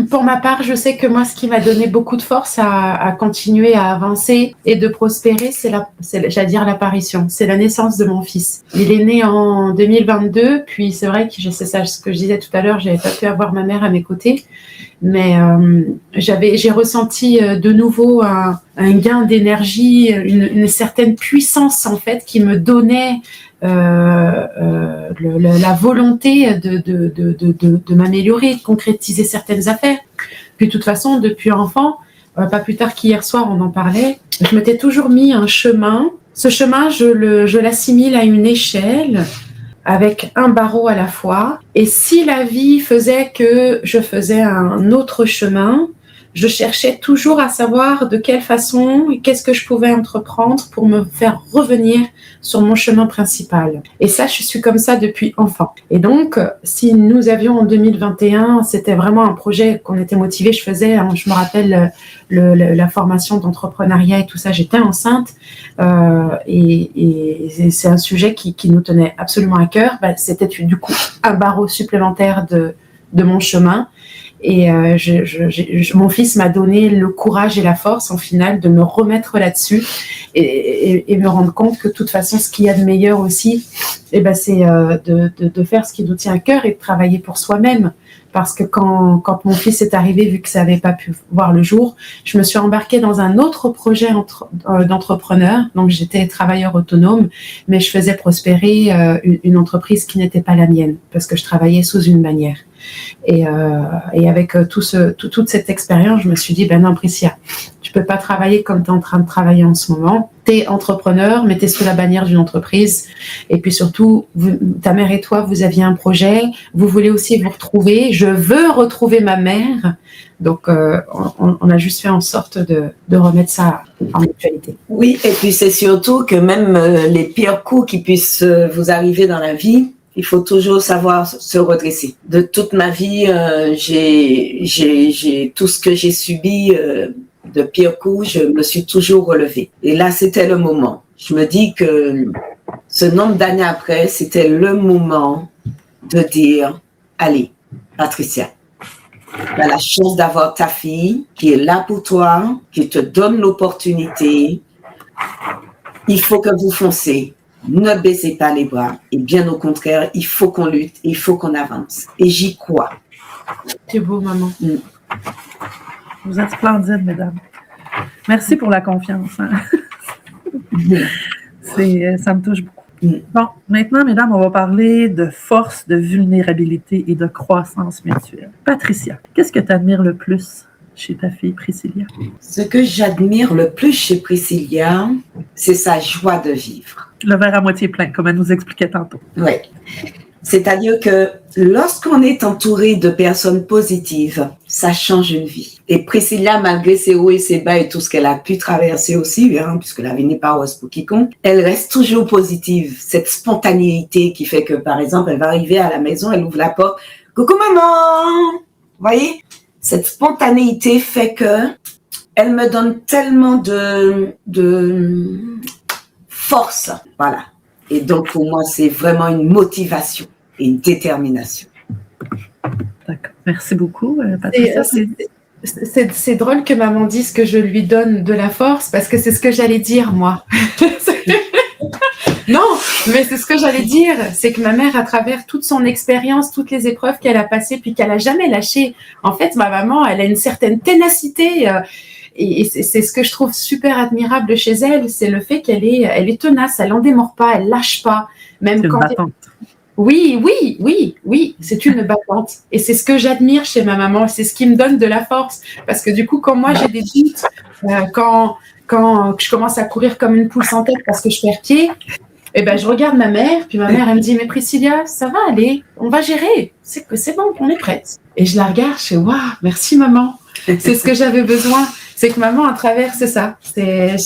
Pour ma part, je sais que moi, ce qui m'a donné beaucoup de force à continuer à avancer et de prospérer, c'est l'apparition, c'est la naissance de mon fils. Il est né en 2022, puis c'est vrai que c'est ça ce que je disais tout à l'heure, j'avais pas pu avoir ma mère à mes côtés, mais j'ai ressenti de nouveau un gain d'énergie, une certaine puissance en fait qui me donnait la volonté de m'améliorer, de concrétiser certaines affaires. Puis de toute façon, depuis enfant, pas plus tard qu'hier soir, on en parlait, je m'étais toujours mis un chemin. Ce chemin, je l'assimile à une échelle avec un barreau à la fois. Et si la vie faisait que je faisais un autre chemin, je cherchais toujours à savoir de quelle façon et qu'est-ce que je pouvais entreprendre pour me faire revenir sur mon chemin principal. Et ça, je suis comme ça depuis enfant. Et donc, si nous avions en 2021, c'était vraiment un projet qu'on était motivés. Je me rappelle la formation d'entrepreneuriat et tout ça, j'étais enceinte. Et c'est un sujet qui nous tenait absolument à cœur. C'était du coup un barreau supplémentaire de mon chemin. Et mon fils m'a donné le courage et la force, en final, de me remettre là-dessus et me rendre compte que de toute façon, ce qu'il y a de meilleur aussi, c'est de faire ce qui nous tient à cœur et de travailler pour soi-même. Parce que quand mon fils est arrivé, vu que ça n'avait pas pu voir le jour, je me suis embarquée dans un autre projet d'entrepreneur. Donc, j'étais travailleur autonome, mais je faisais prospérer une entreprise qui n'était pas la mienne, parce que je travaillais sous une bannière. Et avec toute cette expérience, je me suis dit, non, Priscilla, tu peux pas travailler comme tu es en train de travailler en ce moment. Tu es entrepreneur, mais tu es sous la bannière d'une entreprise. Et puis surtout, ta mère et toi, vous aviez un projet. Vous voulez aussi vous retrouver. Je veux retrouver ma mère. Donc, on a juste fait en sorte de remettre ça en actualité. Oui, et puis c'est surtout que même les pires coups qui puissent vous arriver dans la vie, il faut toujours savoir se redresser. De toute ma vie, j'ai tout ce que j'ai subi de pires coups, je me suis toujours relevée. Et là, c'était le moment. Je me dis que ce nombre d'années après, c'était le moment de dire, allez, Patricia, tu as la chance d'avoir ta fille qui est là pour toi, qui te donne l'opportunité. Il faut que vous foncez. Ne baissez pas les bras. Et bien au contraire, il faut qu'on lutte, il faut qu'on avance. Et j'y crois. C'est beau, maman. Vous êtes splendides, mesdames. Merci pour la confiance. Hein? Ça me touche beaucoup. Bon, maintenant, mesdames, on va parler de force, de vulnérabilité et de croissance mutuelle. Patricia, qu'est-ce que tu admires le plus chez ta fille Priscilla? Ce que j'admire le plus chez Priscilla, c'est sa joie de vivre. Le verre à moitié plein, comme elle nous expliquait tantôt. Oui. C'est-à-dire que lorsqu'on est entouré de personnes positives, ça change une vie. Et Priscilla, malgré ses hauts et ses bas et tout ce qu'elle a pu traverser aussi, puisque la vie n'est pas rose pour quiconque, elle reste toujours positive. Cette spontanéité qui fait que, par exemple, elle va arriver à la maison, elle ouvre la porte. « Coucou maman !» Vous voyez ? Cette spontanéité fait que elle me donne tellement de force. Voilà. Et donc, pour moi, c'est vraiment une motivation et une détermination. D'accord. Merci beaucoup, Patricia. C'est drôle que maman dise que je lui donne de la force parce que c'est ce que j'allais dire, moi. Non, mais c'est ce que j'allais dire, c'est que ma mère, à travers toute son expérience, toutes les épreuves qu'elle a passées, puis qu'elle a jamais lâché, en fait, ma maman, elle a une certaine ténacité, et c'est ce que je trouve super admirable chez elle, c'est le fait qu'elle est tenace, elle en démord pas, elle lâche pas, même C'est une quand battante. Oui, c'est une battante. Et c'est ce que j'admire chez ma maman, c'est ce qui me donne de la force. Parce que du coup, quand moi j'ai des doutes, quand je commence à courir comme une poule sans tête parce que je perds pied, eh ben, je regarde ma mère, puis ma mère, elle me dit, mais Priscilla, ça va aller, on va gérer, c'est bon, on est prête. Et je la regarde, je fais, waouh, merci maman. C'est ce que j'avais besoin. C'est que maman, à travers, c'est ça. T'es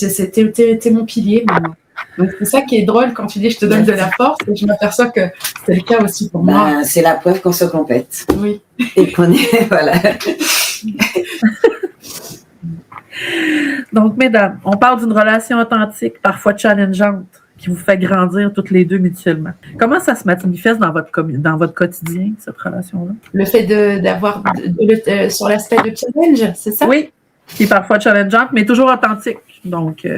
mon pilier, maman. Donc, c'est ça qui est drôle quand tu dis je te donne de la force, et je m'aperçois que c'est le cas aussi pour moi. C'est la preuve qu'on se complète. Oui. Et qu'on est, voilà. Donc, mesdames, on parle d'une relation authentique, parfois challengeante, qui vous fait grandir toutes les deux mutuellement. Comment ça se manifeste dans votre quotidien, cette relation-là? Le fait d'avoir sur l'aspect de challenge, c'est ça? Oui, qui est parfois challengeante, mais toujours authentique. Donc,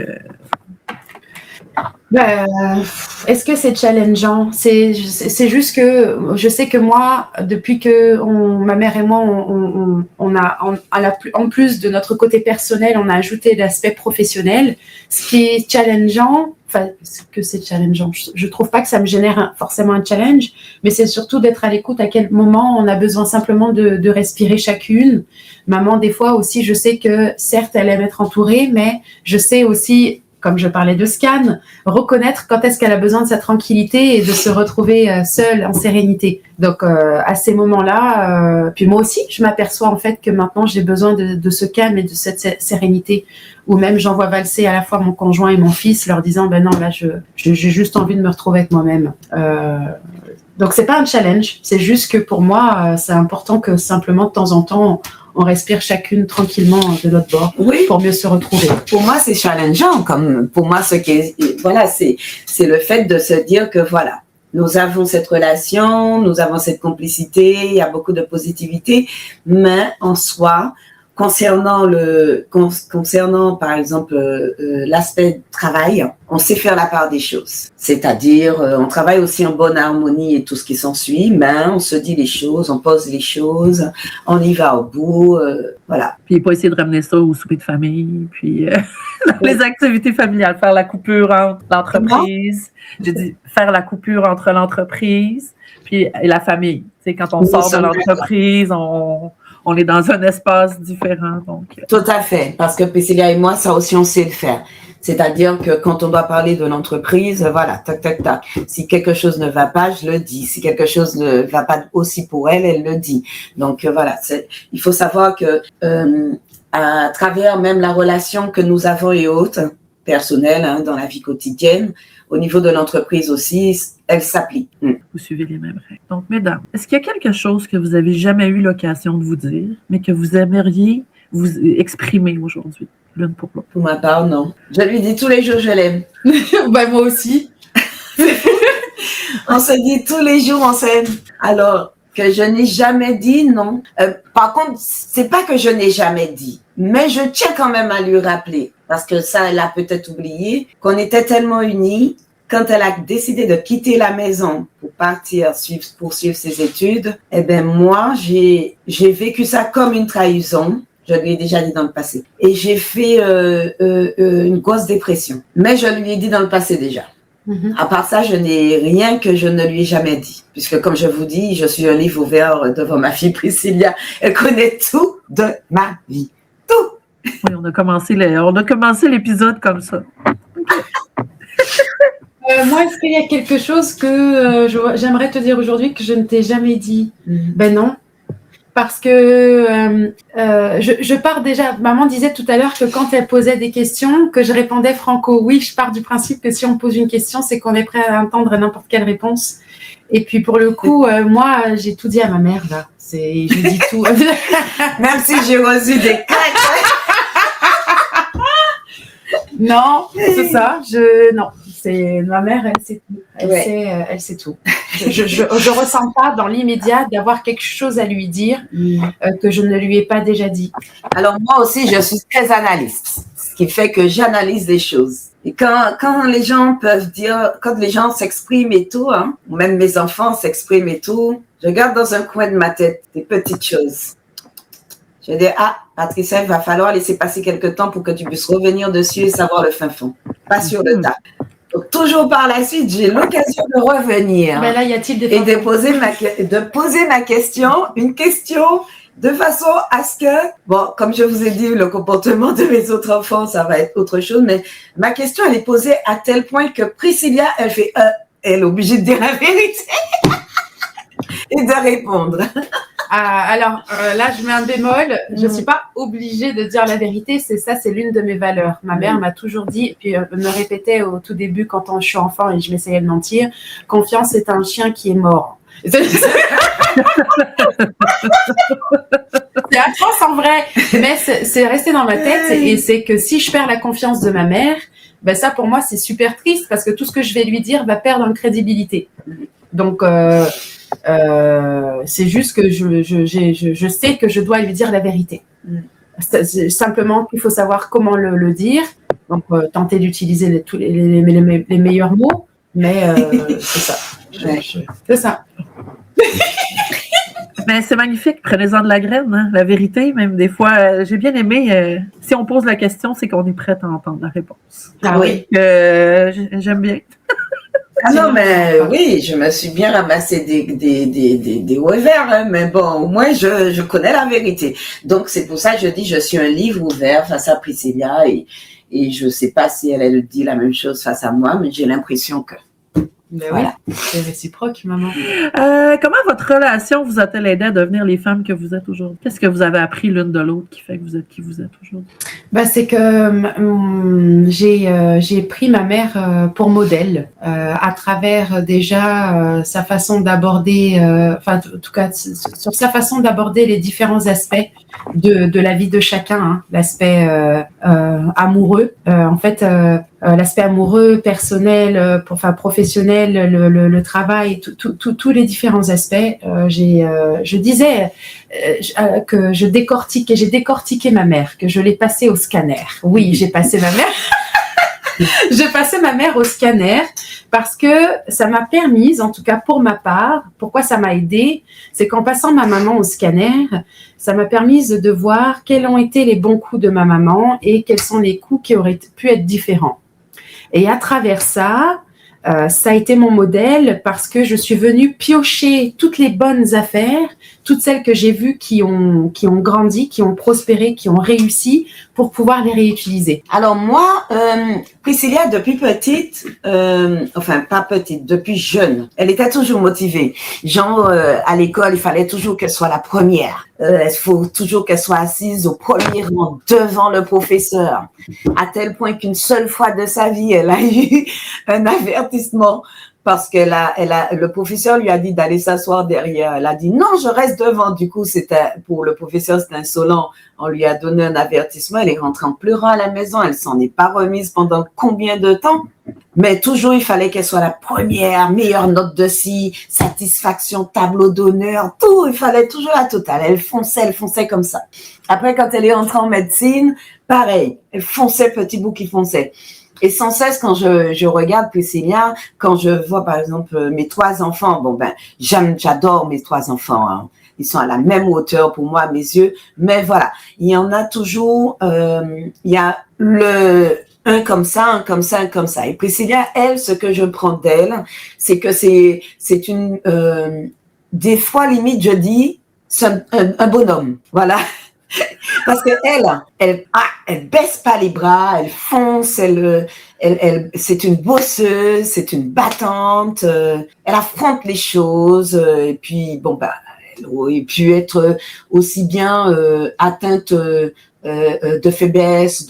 est-ce que c'est challengeant? C'est juste que je sais que moi, depuis que ma mère et moi, on a en plus de notre côté personnel, on a ajouté l'aspect professionnel. Ce qui est challengeant, c'est challengeant. Je trouve pas que ça me génère forcément un challenge, mais c'est surtout d'être à l'écoute à quel moment on a besoin simplement de respirer chacune. Maman, des fois aussi, je sais que certes, elle aime être entourée, mais je sais aussi, comme je parlais de scan, reconnaître quand est-ce qu'elle a besoin de sa tranquillité et de se retrouver seule, en sérénité. Donc, à ces moments-là, puis moi aussi, je m'aperçois en fait que maintenant, j'ai besoin de ce calme et de cette sérénité. Ou même, j'envoie valser à la fois mon conjoint et mon fils, leur disant, ben non, là, j'ai juste envie de me retrouver avec moi-même. Donc, c'est pas un challenge. C'est juste que pour moi, c'est important que simplement, de temps en temps, on respire chacune tranquillement de notre bord, oui, pour mieux se retrouver. Pour moi, c'est challengeant. Comme pour moi, c'est le fait de se dire que voilà, nous avons cette relation, nous avons cette complicité, il y a beaucoup de positivité, mais en soi, concernant par exemple l'aspect travail, on sait faire la part des choses. C'est-à-dire, on travaille aussi en bonne harmonie et tout ce qui s'ensuit, mais on se dit les choses, on pose les choses, on y va au bout, voilà. Puis pas essayer de ramener ça au souper de famille, puis les activités familiales, faire la coupure entre l'entreprise. J'ai dit faire la coupure entre l'entreprise puis et la famille. Tu sais, quand on sort de l'entreprise, on est dans un espace différent. Donc. Tout à fait, parce que Priscilla et moi, ça aussi, on sait le faire. C'est-à-dire que quand on doit parler de l'entreprise, voilà, tac, tac, tac. Si quelque chose ne va pas, je le dis. Si quelque chose ne va pas aussi pour elle, elle le dit. Donc voilà, il faut savoir que à travers même la relation que nous avons et autres, personnelle, dans la vie quotidienne, au niveau de l'entreprise aussi, elle s'applique. Vous suivez les mêmes règles. Donc, mesdames, est-ce qu'il y a quelque chose que vous n'avez jamais eu l'occasion de vous dire, mais que vous aimeriez vous exprimer aujourd'hui, l'une pour l'autre? Pour ma part, non. Je lui dis tous les jours, je l'aime. Ben, moi aussi. On se dit tous les jours, on s'aime. Alors, que je n'ai jamais dit, non. Par contre, c'est pas que je n'ai jamais dit, mais je tiens quand même à lui rappeler, parce que ça, elle a peut-être oublié, qu'on était tellement unis. Quand elle a décidé de quitter la maison pour partir poursuivre ses études, eh ben moi, j'ai vécu ça comme une trahison. Je lui ai déjà dit dans le passé. Et j'ai fait une grosse dépression. Mais je lui ai dit dans le passé déjà. Mm-hmm. À part ça, je n'ai rien que je ne lui ai jamais dit. Puisque comme je vous dis, je suis un livre ouvert devant ma fille Priscilla. Elle connaît tout de ma vie. Tout. Oui, on a commencé l'épisode comme ça. Moi, est-ce qu'il y a quelque chose que j'aimerais te dire aujourd'hui que je ne t'ai jamais dit? Ben non. Parce que je pars déjà, maman disait tout à l'heure que quand elle posait des questions, que je répondais franco. Oui, je pars du principe que si on pose une question, c'est qu'on est prêt à entendre n'importe quelle réponse. Et puis pour le coup, moi, j'ai tout dit à ma mère, là. Je dis tout. Même si j'ai reçu des claques. Non, c'est ça. Non. C'est ma mère, elle sait tout. Elle sait tout. Je ressens pas dans l'immédiat d'avoir quelque chose à lui dire que je ne lui ai pas déjà dit. Alors moi aussi, je suis très analyste, ce qui fait que j'analyse les choses. Et quand les gens peuvent dire, quand les gens s'expriment et tout, hein, ou même mes enfants s'expriment et tout, je garde dans un coin de ma tête des petites choses. Je dis, Patricia, il va falloir laisser passer quelques temps pour que tu puisses revenir dessus et savoir le fin fond. Pas sur le tas. Donc, toujours par la suite, j'ai l'occasion de revenir. Mais là, y a-t-il des et de poser ma question, une question de façon à ce que, bon, comme je vous ai dit, le comportement de mes autres enfants, ça va être autre chose, mais ma question, elle est posée à tel point que Priscilla, elle est obligée de dire la vérité et de répondre. Alors là, je mets un bémol. Je ne suis pas obligée de dire la vérité. C'est l'une de mes valeurs. Ma mère m'a toujours dit, et puis me répétait au tout début quand je suis enfant et je m'essayais de mentir, confiance est un chien qui est mort. C'est atroce en vrai, mais c'est resté dans ma tête et c'est que si je perds la confiance de ma mère, ben ça pour moi c'est super triste parce que tout ce que je vais lui dire va perdre en crédibilité. Donc c'est juste que je sais que je dois lui dire la vérité. C'est simplement qu'il faut savoir comment le dire. Donc tenter d'utiliser les meilleurs mots, mais c'est ça. C'est ça. Ben, c'est magnifique, prenez-en de la graine, hein, la vérité, même des fois, j'ai bien aimé, si on pose la question, c'est qu'on est prêt à entendre la réponse. Ah oui. J'aime bien. Ah non, mais oui, je me suis bien ramassé des revers, hein, mais bon, au moins, je connais la vérité. Donc, c'est pour ça que je dis, je suis un livre ouvert face à Priscilla et je sais pas si elle dit la même chose face à moi, mais j'ai l'impression que. Mais voilà. Oui, c'est réciproque, maman. Comment votre relation vous a-t-elle aidé à devenir les femmes que vous êtes aujourd'hui? Qu'est-ce que vous avez appris l'une de l'autre qui fait que vous êtes qui vous êtes aujourd'hui? Ben, c'est que j'ai pris ma mère pour modèle à travers déjà sa façon d'aborder, en tout cas sur sa façon d'aborder les différents aspects de la vie de chacun, hein. L'aspect amoureux, en fait. L'aspect amoureux, personnel, professionnel, le travail, tous les différents aspects. Je disais que j'ai décortiqué ma mère, que je l'ai passée au scanner. Oui, j'ai passé ma mère. J'ai passé ma mère au scanner parce que ça m'a permis, en tout cas pour ma part, pourquoi ça m'a aidée, c'est qu'en passant ma maman au scanner, ça m'a permis de voir quels ont été les bons coups de ma maman et quels sont les coups qui auraient pu être différents. Et à travers ça a été mon modèle parce que je suis venue piocher toutes les bonnes affaires, toutes celles que j'ai vues qui ont grandi, qui ont prospéré, qui ont réussi pour pouvoir les réutiliser. Alors moi, Priscilla, depuis petite, enfin pas petite, depuis jeune, elle était toujours motivée. Genre, à l'école, il fallait toujours qu'elle soit la première. Il faut toujours qu'elle soit assise au premier rang devant le professeur. À tel point qu'une seule fois de sa vie, elle a eu un avertissement parce le professeur lui a dit d'aller s'asseoir derrière. Elle a dit non, je reste devant. Du coup, pour le professeur, c'était insolent. On lui a donné un avertissement. Elle est rentrée en pleurant à la maison. Elle s'en est pas remise pendant combien de temps? Mais toujours, il fallait qu'elle soit la première, meilleure note de ci, satisfaction, tableau d'honneur, tout. Il fallait toujours la totale. Elle fonçait comme ça. Après, quand elle est entrée en médecine, pareil. Elle fonçait, petit bout qui fonçait. Et sans cesse, quand je regarde Priscilla, quand je vois, par exemple, mes 3 enfants, j'adore mes 3 enfants, hein. Ils sont à la même hauteur pour moi, à mes yeux. Mais voilà, il y en a toujours, il y a un comme ça, un comme ça, un comme ça. Et Priscilla, elle, ce que je prends d'elle, c'est que c'est une, des fois, limite, je dis, c'est un bonhomme. Voilà. Parce que elle baisse pas les bras, elle fonce, c'est une bosseuse, c'est une battante, elle affronte les choses, et puis elle aurait pu être aussi bien atteinte de faiblesse,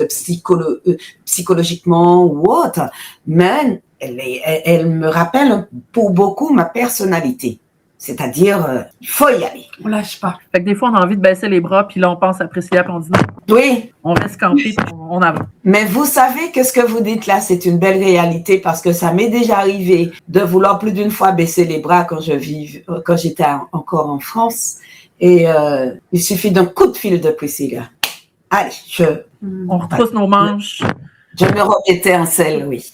psychologiquement ou autre, mais elle me rappelle pour beaucoup ma personnalité. C'est-à-dire, il faut y aller. On lâche pas. Fait que des fois, on a envie de baisser les bras, puis là, on pense à Priscilla, puis on dit non. Oui. On reste campé, puis on avance. Mais vous savez que ce que vous dites là, c'est une belle réalité parce que ça m'est déjà arrivé de vouloir plus d'une fois baisser les bras quand j'étais encore en France. Et il suffit d'un coup de fil de Priscilla. Allez, on retrousse nos manches. Je me remettais en selle, oui.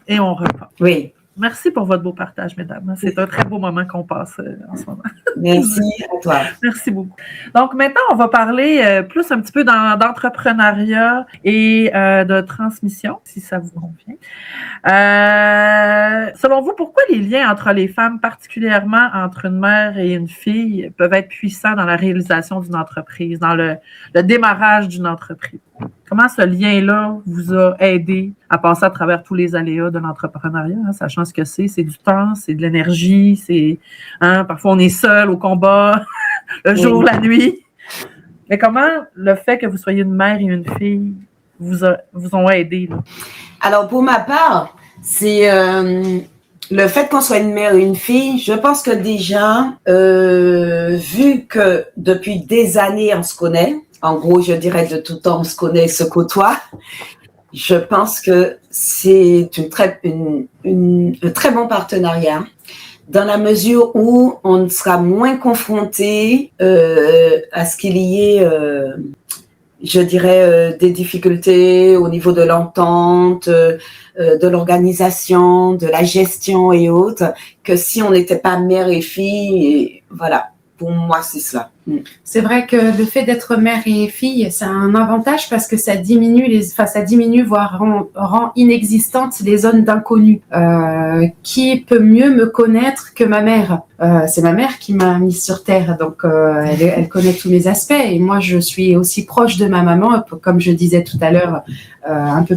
Et on repart. Oui. Merci pour votre beau partage, mesdames. C'est un très beau moment qu'on passe en ce moment. Merci à toi. Merci beaucoup. Donc, maintenant, on va parler plus un petit peu d'entrepreneuriat et de transmission, si ça vous convient. Selon vous, pourquoi les liens entre les femmes, particulièrement entre une mère et une fille, peuvent être puissants dans la réalisation d'une entreprise, dans le démarrage d'une entreprise? Comment ce lien-là vous a aidé à passer à travers tous les aléas de l'entrepreneuriat, hein, sachant ce que c'est du temps, c'est de l'énergie, c'est parfois on est seul au combat, le jour, la nuit. Mais comment le fait que vous soyez une mère et une fille vous ont aidé? Là? Alors, pour ma part, c'est le fait qu'on soit une mère et une fille. Je pense que déjà, vu que depuis des années, on se connaît, en gros, je dirais de tout temps, on se connaît, se côtoie, je pense que c'est un très bon partenariat dans la mesure où on sera moins confronté à ce qu'il y ait, je dirais, des difficultés au niveau de l'entente, de l'organisation, de la gestion et autres, que si on n'était pas mère et fille. Et voilà, pour moi, c'est cela. C'est vrai que le fait d'être mère et fille, c'est un avantage parce que ça diminue, voire rend inexistantes les zones d'inconnu. Qui peut mieux me connaître que ma mère? C'est ma mère qui m'a mise sur terre, donc elle connaît tous mes aspects. Et moi, je suis aussi proche de ma maman, comme je disais tout à l'heure.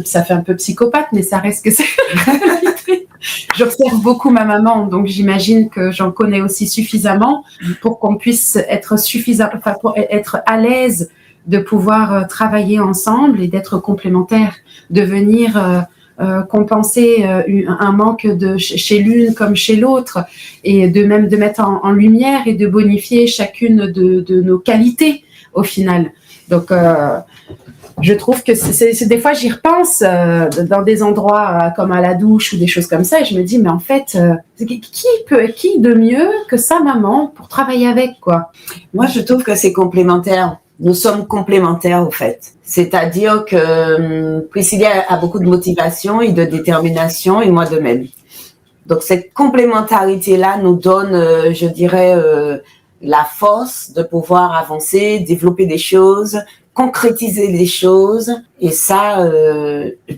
Ça fait un peu psychopathe, mais ça reste que c'est la réalité. J'observe beaucoup ma maman, donc j'imagine que j'en connais aussi suffisamment pour qu'on puisse être pour être à l'aise de pouvoir travailler ensemble et d'être complémentaires, de venir compenser un manque chez l'une comme chez l'autre, et de mettre en lumière et de bonifier chacune de nos qualités au final. Donc je trouve que c'est des fois j'y repense dans des endroits comme à la douche ou des choses comme ça, et je me dis mais en fait qui de mieux que sa maman pour travailler avec, quoi. Moi, je trouve que c'est complémentaire. Nous sommes complémentaires au fait. C'est-à-dire que Priscilla a beaucoup de motivation et de détermination, et moi de même. Donc cette complémentarité-là nous donne, je dirais, la force de pouvoir avancer, développer des choses, concrétiser des choses. Et ça,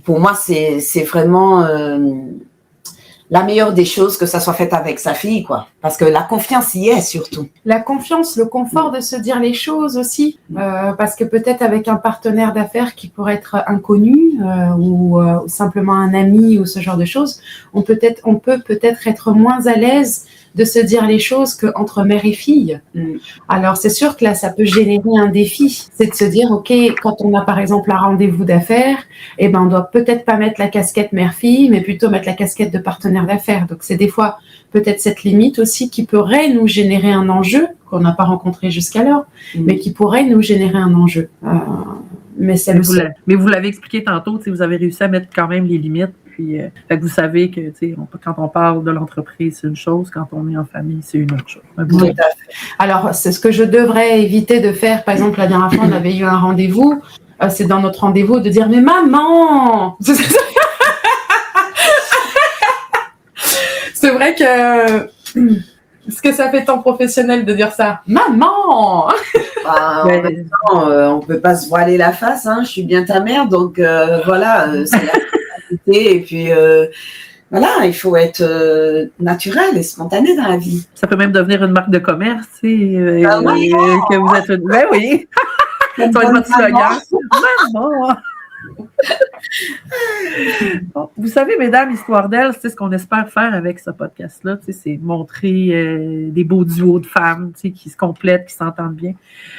pour moi, c'est vraiment la meilleure des choses, que ça soit fait avec sa fille, quoi. Parce que la confiance y est surtout. La confiance, le confort de se dire les choses aussi. Parce que peut-être avec un partenaire d'affaires qui pourrait être inconnu ou simplement un ami ou ce genre de choses, on peut peut-être être moins à l'aise de se dire les choses qu'entre mère et fille. Alors, c'est sûr que là, ça peut générer un défi. C'est de se dire, OK, quand on a par exemple un rendez-vous d'affaires, on doit peut-être pas mettre la casquette mère-fille, mais plutôt mettre la casquette de partenaire d'affaires. Donc, c'est des fois peut-être cette limite aussi qui pourrait nous générer un enjeu qu'on n'a pas rencontré jusqu'alors, mais qui pourrait nous générer un enjeu. Mais vous l'avez expliqué tantôt, vous avez réussi à mettre quand même les limites. Puis, fait que vous savez que quand on parle de l'entreprise, c'est une chose, quand on est en famille, c'est une autre chose. Oui. Alors, c'est ce que je devrais éviter de faire. Par exemple, la dernière fois, on avait eu un rendez-vous. C'est dans notre rendez-vous de dire « Mais maman !» C'est vrai que... Est-ce que ça fait tant professionnel de dire ça? Maman! En même temps, on peut pas se voiler la face. Hein. Je suis bien ta mère, donc voilà, c'est la réalité. Et puis voilà, il faut être naturel et spontané dans la vie. Ça peut même devenir une marque de commerce, oui, que vous êtes une... Ben oui! Ça va être votre slogan. Maman! Bon, vous savez, mesdames, Histoire d'elle, c'est ce qu'on espère faire avec ce podcast-là, c'est montrer des beaux duos de femmes qui se complètent, qui s'entendent bien.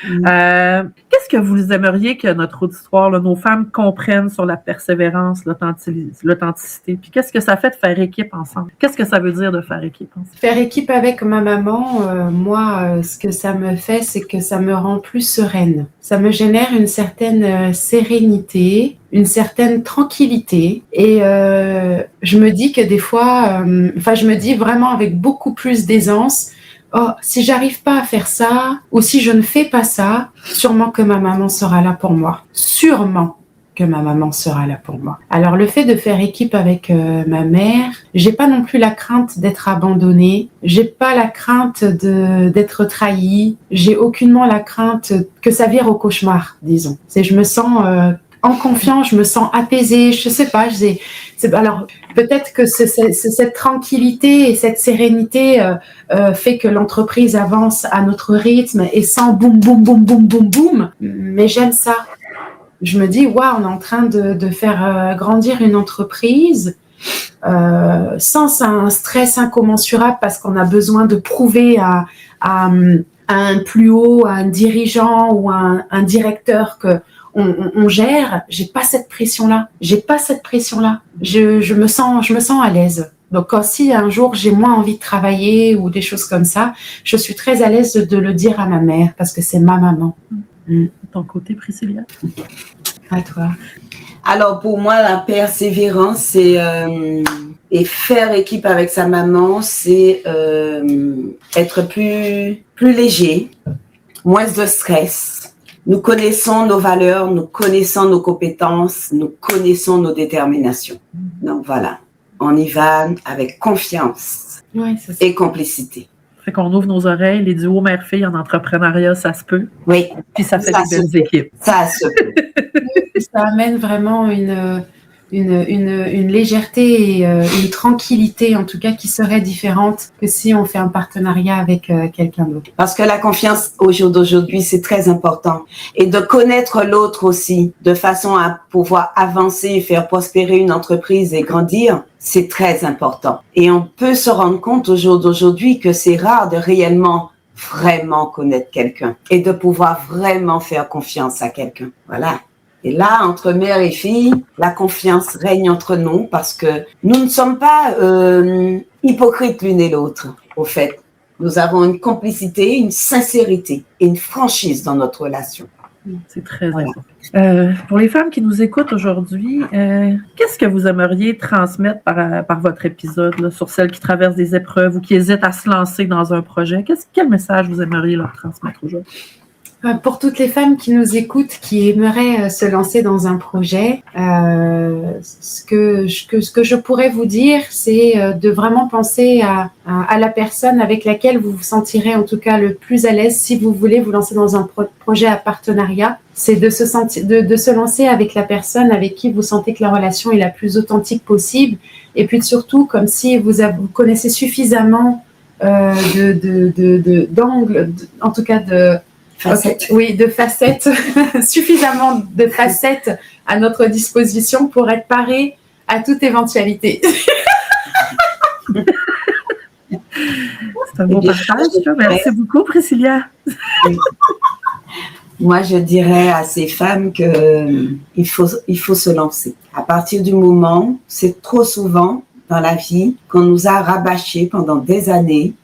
Qu'est-ce que vous aimeriez que notre auditoire, là, nos femmes comprennent sur la persévérance, l'authenticité? Puis qu'est-ce que ça fait de faire équipe ensemble? Qu'est-ce que ça veut dire de faire équipe ensemble? Faire équipe avec ma maman, moi, ce que ça me fait, c'est que ça me rend plus sereine. Ça me génère une certaine sérénité, une certaine tranquillité, et je me dis que des fois, je me dis vraiment avec beaucoup plus d'aisance, oh, si j'arrive pas à faire ça, ou si je ne fais pas ça, sûrement que ma maman sera là pour moi. Sûrement que ma maman sera là pour moi. Alors le fait de faire équipe avec ma mère, j'ai pas non plus la crainte d'être abandonnée, j'ai pas la crainte d'être trahie, j'ai aucunement la crainte que ça vire au cauchemar, disons. Je me sens en confiance, je me sens apaisée, je sais pas, alors peut-être que cette tranquillité et cette sérénité fait que l'entreprise avance à notre rythme et sans boum, boum, boum, boum, boum, boum, mais j'aime ça. Je me dis, waouh, on est en train de faire grandir une entreprise sans un stress incommensurable parce qu'on a besoin de prouver à un plus haut, à un dirigeant ou à un directeur que on gère. J'ai pas cette pression-là. Je me sens à l'aise. Donc, si un jour j'ai moins envie de travailler ou des choses comme ça, je suis très à l'aise de le dire à ma mère parce que c'est ma maman. Ton côté, Priscilla? À toi. Alors pour moi, la persévérance, et faire équipe avec sa maman, c'est être plus léger, moins de stress. Nous connaissons nos valeurs, nous connaissons nos compétences, nous connaissons nos déterminations. Donc voilà, on y va avec confiance et complicité. Fait qu'on ouvre nos oreilles, les duos mère-fille en entrepreneuriat, ça se peut. Oui. Puis ça fait des belles équipes. Ça se peut. Ça amène vraiment une légèreté et une tranquillité, en tout cas, qui serait différente que si on fait un partenariat avec quelqu'un d'autre. Parce que la confiance au jour d'aujourd'hui, c'est très important. Et de connaître l'autre aussi, de façon à pouvoir avancer, faire prospérer une entreprise et grandir, c'est très important. Et on peut se rendre compte au jour d'aujourd'hui que c'est rare de réellement, vraiment connaître quelqu'un et de pouvoir vraiment faire confiance à quelqu'un. Voilà. Et là, entre mère et fille, la confiance règne entre nous parce que nous ne sommes pas hypocrites l'une et l'autre, au fait. Nous avons une complicité, une sincérité et une franchise dans notre relation. C'est très important. Pour les femmes qui nous écoutent aujourd'hui, qu'est-ce que vous aimeriez transmettre par votre épisode là, sur celles qui traversent des épreuves ou qui hésitent à se lancer dans un projet? Quel message vous aimeriez leur transmettre aujourd'hui? Pour toutes les femmes qui nous écoutent, qui aimeraient se lancer dans un projet, ce que je pourrais vous dire, c'est de vraiment penser à la personne avec laquelle vous vous sentirez en tout cas le plus à l'aise si vous voulez vous lancer dans un projet à partenariat. C'est de se lancer avec la personne avec qui vous sentez que la relation est la plus authentique possible. Et puis surtout, comme si vous connaissez suffisamment d'angles, en tout cas de facettes. Okay. Oui, de facettes, suffisamment de facettes à notre disposition pour être paré à toute éventualité. C'est un bon partage. Merci beaucoup, Priscilla. Moi, je dirais à ces femmes qu'il faut se lancer. À partir du moment, c'est trop souvent dans la vie qu'on nous a rabâché pendant des années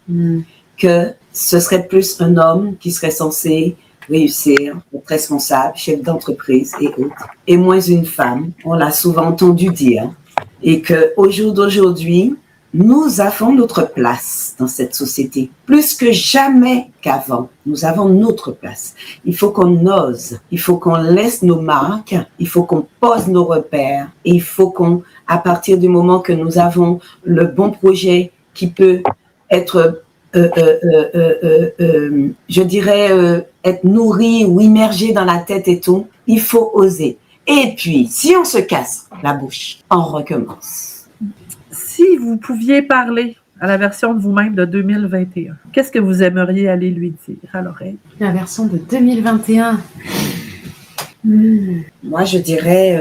que ce serait plus un homme qui serait censé réussir, être responsable, chef d'entreprise et autres, et moins une femme. On l'a souvent entendu dire. Et qu'au jour d'aujourd'hui, nous avons notre place dans cette société. Plus que jamais qu'avant, nous avons notre place. Il faut qu'on ose, il faut qu'on laisse nos marques, il faut qu'on pose nos repères, et il faut à partir du moment que nous avons le bon projet qui peut être je dirais, être nourri ou immergé dans la tête et tout, il faut oser. Et puis, si on se casse la bouche, on recommence. Si vous pouviez parler à la version de vous-même de 2021, qu'est-ce que vous aimeriez aller lui dire à l'oreille? La version de 2021. Moi, je dirais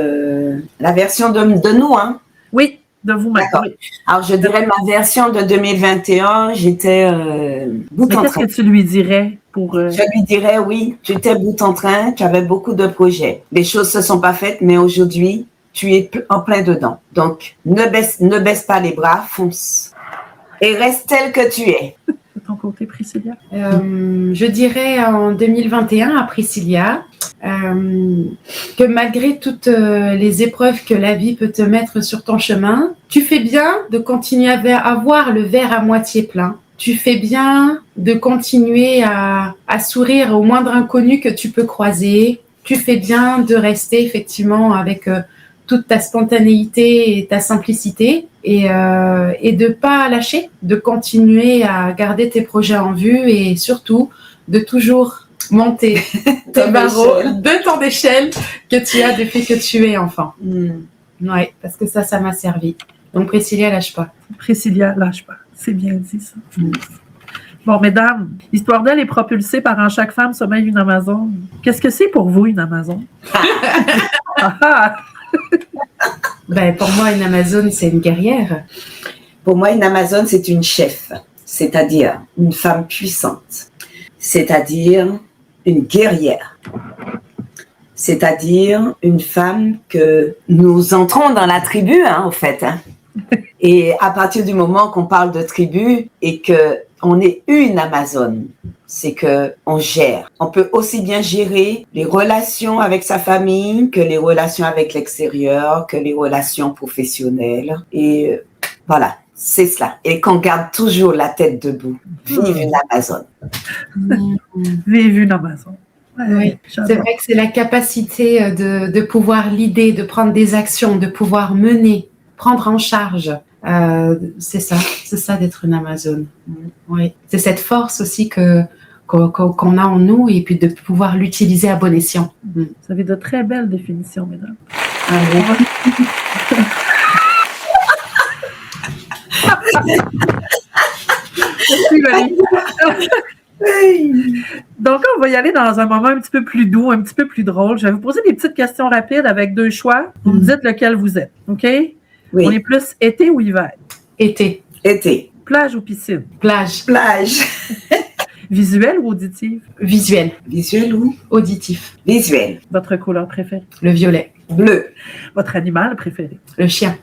la version de nous, hein? Oui. De vous-même. D'accord. Alors, je dirais ma version de 2021, j'étais bout en train. Qu'est-ce que tu lui dirais pour... Je lui dirais, oui, tu étais bout en train, tu avais beaucoup de projets. Les choses se sont pas faites, mais aujourd'hui, tu es en plein dedans. Donc, ne baisse pas les bras, fonce. Et reste tel que tu es. De ton côté, Priscilla? Je dirais en 2021 à Priscilla que malgré toutes les épreuves que la vie peut te mettre sur ton chemin, tu fais bien de continuer à voir le verre à moitié plein. Tu fais bien de continuer à sourire au moindre inconnu que tu peux croiser, tu fais bien de rester effectivement avec toute ta spontanéité et ta simplicité et de pas lâcher, de continuer à garder tes projets en vue et surtout de toujours monter tes barreaux de ton échelle que tu as depuis que tu es enfant. Ouais, parce que ça m'a servi. Donc Priscilla, lâche pas. Priscilla, lâche pas. C'est bien dit, ça. Bon, mesdames, Histoire d'elle est propulsée par En chaque femme sommeille une Amazone. Qu'est-ce que c'est pour vous, une Amazone? Ben, pour moi, une Amazone, c'est une guerrière. Pour moi, une Amazone, c'est une chef, c'est-à-dire une femme puissante, c'est-à-dire une guerrière, c'est-à-dire une femme que nous entrons dans la tribu, en fait. Et à partir du moment qu'on parle de tribu et qu'on est une Amazone, c'est qu'on gère. On peut aussi bien gérer les relations avec sa famille que les relations avec l'extérieur, que les relations professionnelles. Et voilà, c'est cela. Et qu'on garde toujours la tête debout. Vive une Amazone. Vive une Amazone. Oui, c'est vrai que c'est la capacité de pouvoir l'idée, de prendre des actions, de pouvoir mener, prendre en charge. C'est ça d'être une Amazone. Oui, c'est cette force aussi qu'on a en nous et puis de pouvoir l'utiliser à bon escient. Vous avez de très belles définitions, mesdames. Ah oui. Merci, Valérie. Donc, on va y aller dans un moment un petit peu plus doux, un petit peu plus drôle. Je vais vous poser des petites questions rapides avec 2 choix. Vous me dites lequel vous êtes, OK? Oui. On est plus été ou hiver? Été. Été. Plage ou piscine? Plage. Plage. Visuelle ou auditive? Visuel. Visuel ou? Auditif. Visuel. Votre couleur préférée? Le violet. Bleu. Votre animal préféré? Le chien.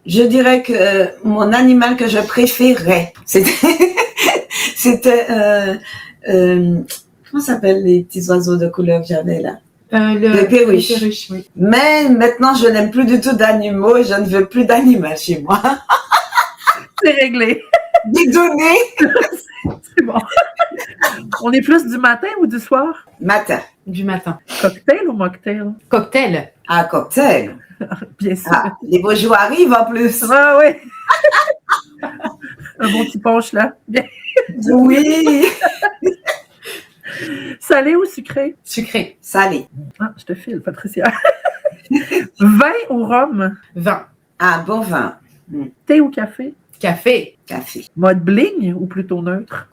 Je dirais que mon animal que je préférais, c'était comment s'appellent les petits oiseaux de couleur que j'avais là? Le perruche. Le perruche, oui. Mais maintenant, je n'aime plus du tout d'animaux et je ne veux plus d'animal chez moi. C'est réglé. Bidonné. C'est bon. On est plus du matin ou du soir? Matin. Du matin. Cocktail ou mocktail? Cocktail. Ah, cocktail. Bien sûr. Ah, les beaux jours arrivent en plus. Ah oui. Un bon petit punch là. Bien. Oui. Salé ou sucré? Sucré. Salé. Ah, je te file, Patricia. Vin ou rhum? Vin. Ah, bon vin. Thé ou café? Café. Café. Mode bling ou plutôt neutre?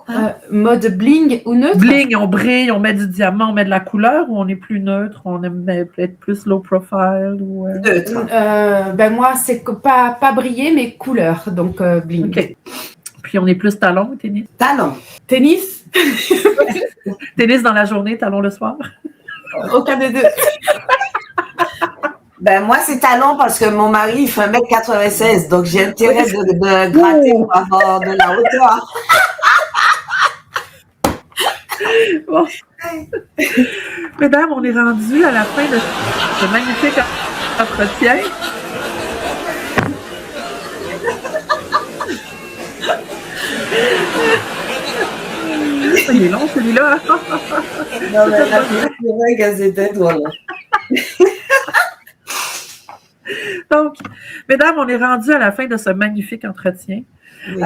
Mode bling ou neutre? Bling, on brille, on met du diamant, on met de la couleur ou on est plus neutre? On aime être plus low profile? Ou, Neutre. Ben moi, c'est pas briller, mais couleur. Donc, bling. OK. Puis on est plus talon ou tennis? Talon. Tennis? Tennis dans la journée, talon le soir? Aucun des deux. Ben, moi, c'est talon parce que mon mari, il fait 1m96, donc j'ai intérêt de gratter pour avoir de la hauteur. Bon. Mesdames, on est rendu à la fin de ce magnifique entretien. Il est long, celui-là. Non, mais là, c'est vrai que c'était toi, là. Donc, mesdames, on est rendu à la fin de ce magnifique entretien. Oui.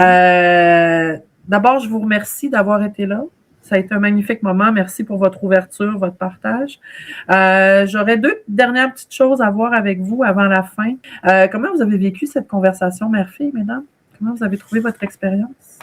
D'abord, je vous remercie d'avoir été là. Ça a été un magnifique moment. Merci pour votre ouverture, votre partage. J'aurais 2 dernières petites choses à voir avec vous avant la fin. Comment vous avez vécu cette conversation, mère-fille, mesdames? Comment vous avez trouvé votre expérience?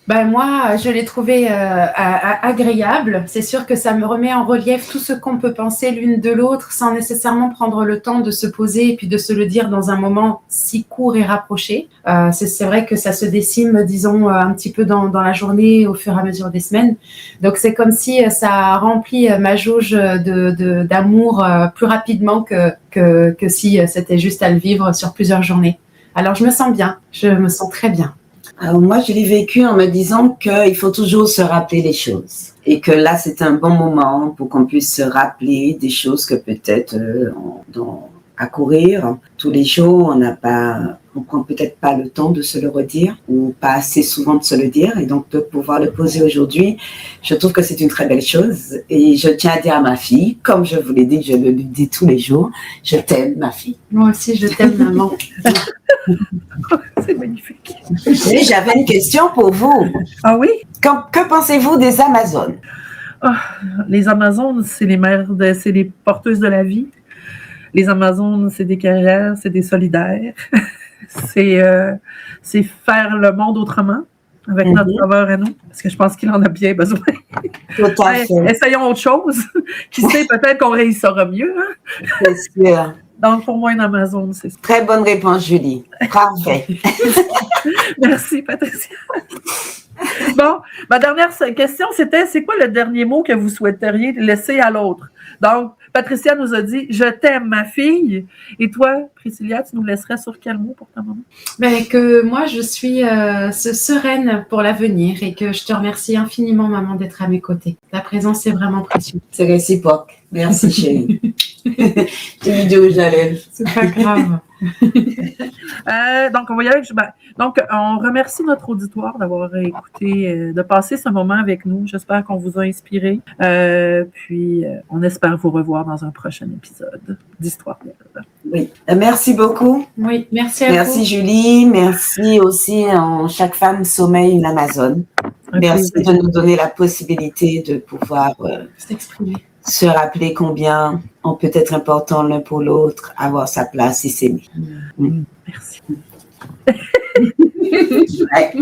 Ben moi, je l'ai trouvé agréable. C'est sûr que ça me remet en relief tout ce qu'on peut penser l'une de l'autre sans nécessairement prendre le temps de se poser et puis de se le dire dans un moment si court et rapproché. C'est vrai que ça se décime, disons, un petit peu dans la journée au fur et à mesure des semaines. Donc, c'est comme si ça remplit ma jauge d'amour plus rapidement que si c'était juste à le vivre sur plusieurs journées. Alors, je me sens bien. Je me sens très bien. Alors moi, je l'ai vécu en me disant qu'il faut toujours se rappeler les choses. Et que là, c'est un bon moment pour qu'on puisse se rappeler des choses que peut-être à courir tous les jours, on n'a pas on prend peut-être pas le temps de se le redire ou pas assez souvent de se le dire. Et donc, de pouvoir le poser aujourd'hui, je trouve que c'est une très belle chose. Et je tiens à dire à ma fille, comme je vous l'ai dit, je le lui dis tous les jours, je t'aime, ma fille. Moi aussi, je t'aime, maman. C'est magnifique. Et j'avais une question pour vous. Ah oui? Que pensez-vous des Amazones? Les Amazones, c'est les mères, c'est les porteuses de la vie. Les Amazones, c'est des guerrières, c'est des solidaires. c'est faire le monde autrement, avec notre sauveur à nous, parce que je pense qu'il en a bien besoin. Tout à fait. Essayons autre chose. Qui sait, peut-être qu'on réussira mieux. Hein? C'est sûr. Donc, pour moi, une Amazone, c'est ça. Très bonne réponse, Julie. Parfait. Merci, Patricia. Bon, ma dernière question, c'était, c'est quoi le dernier mot que vous souhaiteriez laisser à l'autre? Donc, Patricia nous a dit « Je t'aime, ma fille ». Et toi, Priscilla, tu nous laisserais sur quel mot pour ta maman? Ben, que moi, je suis sereine pour l'avenir et que je te remercie infiniment, maman, d'être à mes côtés. Ta présence est vraiment précieuse. C'est réciproque. Merci, chérie. Tu me dis où j'allais. C'est pas grave. Donc, on va y aller. Donc, on remercie notre auditoire d'avoir écouté, de passer ce moment avec nous. J'espère qu'on vous a inspiré. Puis, on espère vous revoir dans un prochain épisode d'Histoire d'elle. Oui. Merci beaucoup. Oui, merci à vous. Merci, Julie. Merci aussi en Chaque femme sommeille une Amazone. Merci de nous donner la possibilité de pouvoir s'exprimer. Se rappeler combien on peut être important l'un pour l'autre, avoir sa place et s'aimer. Merci. Ouais.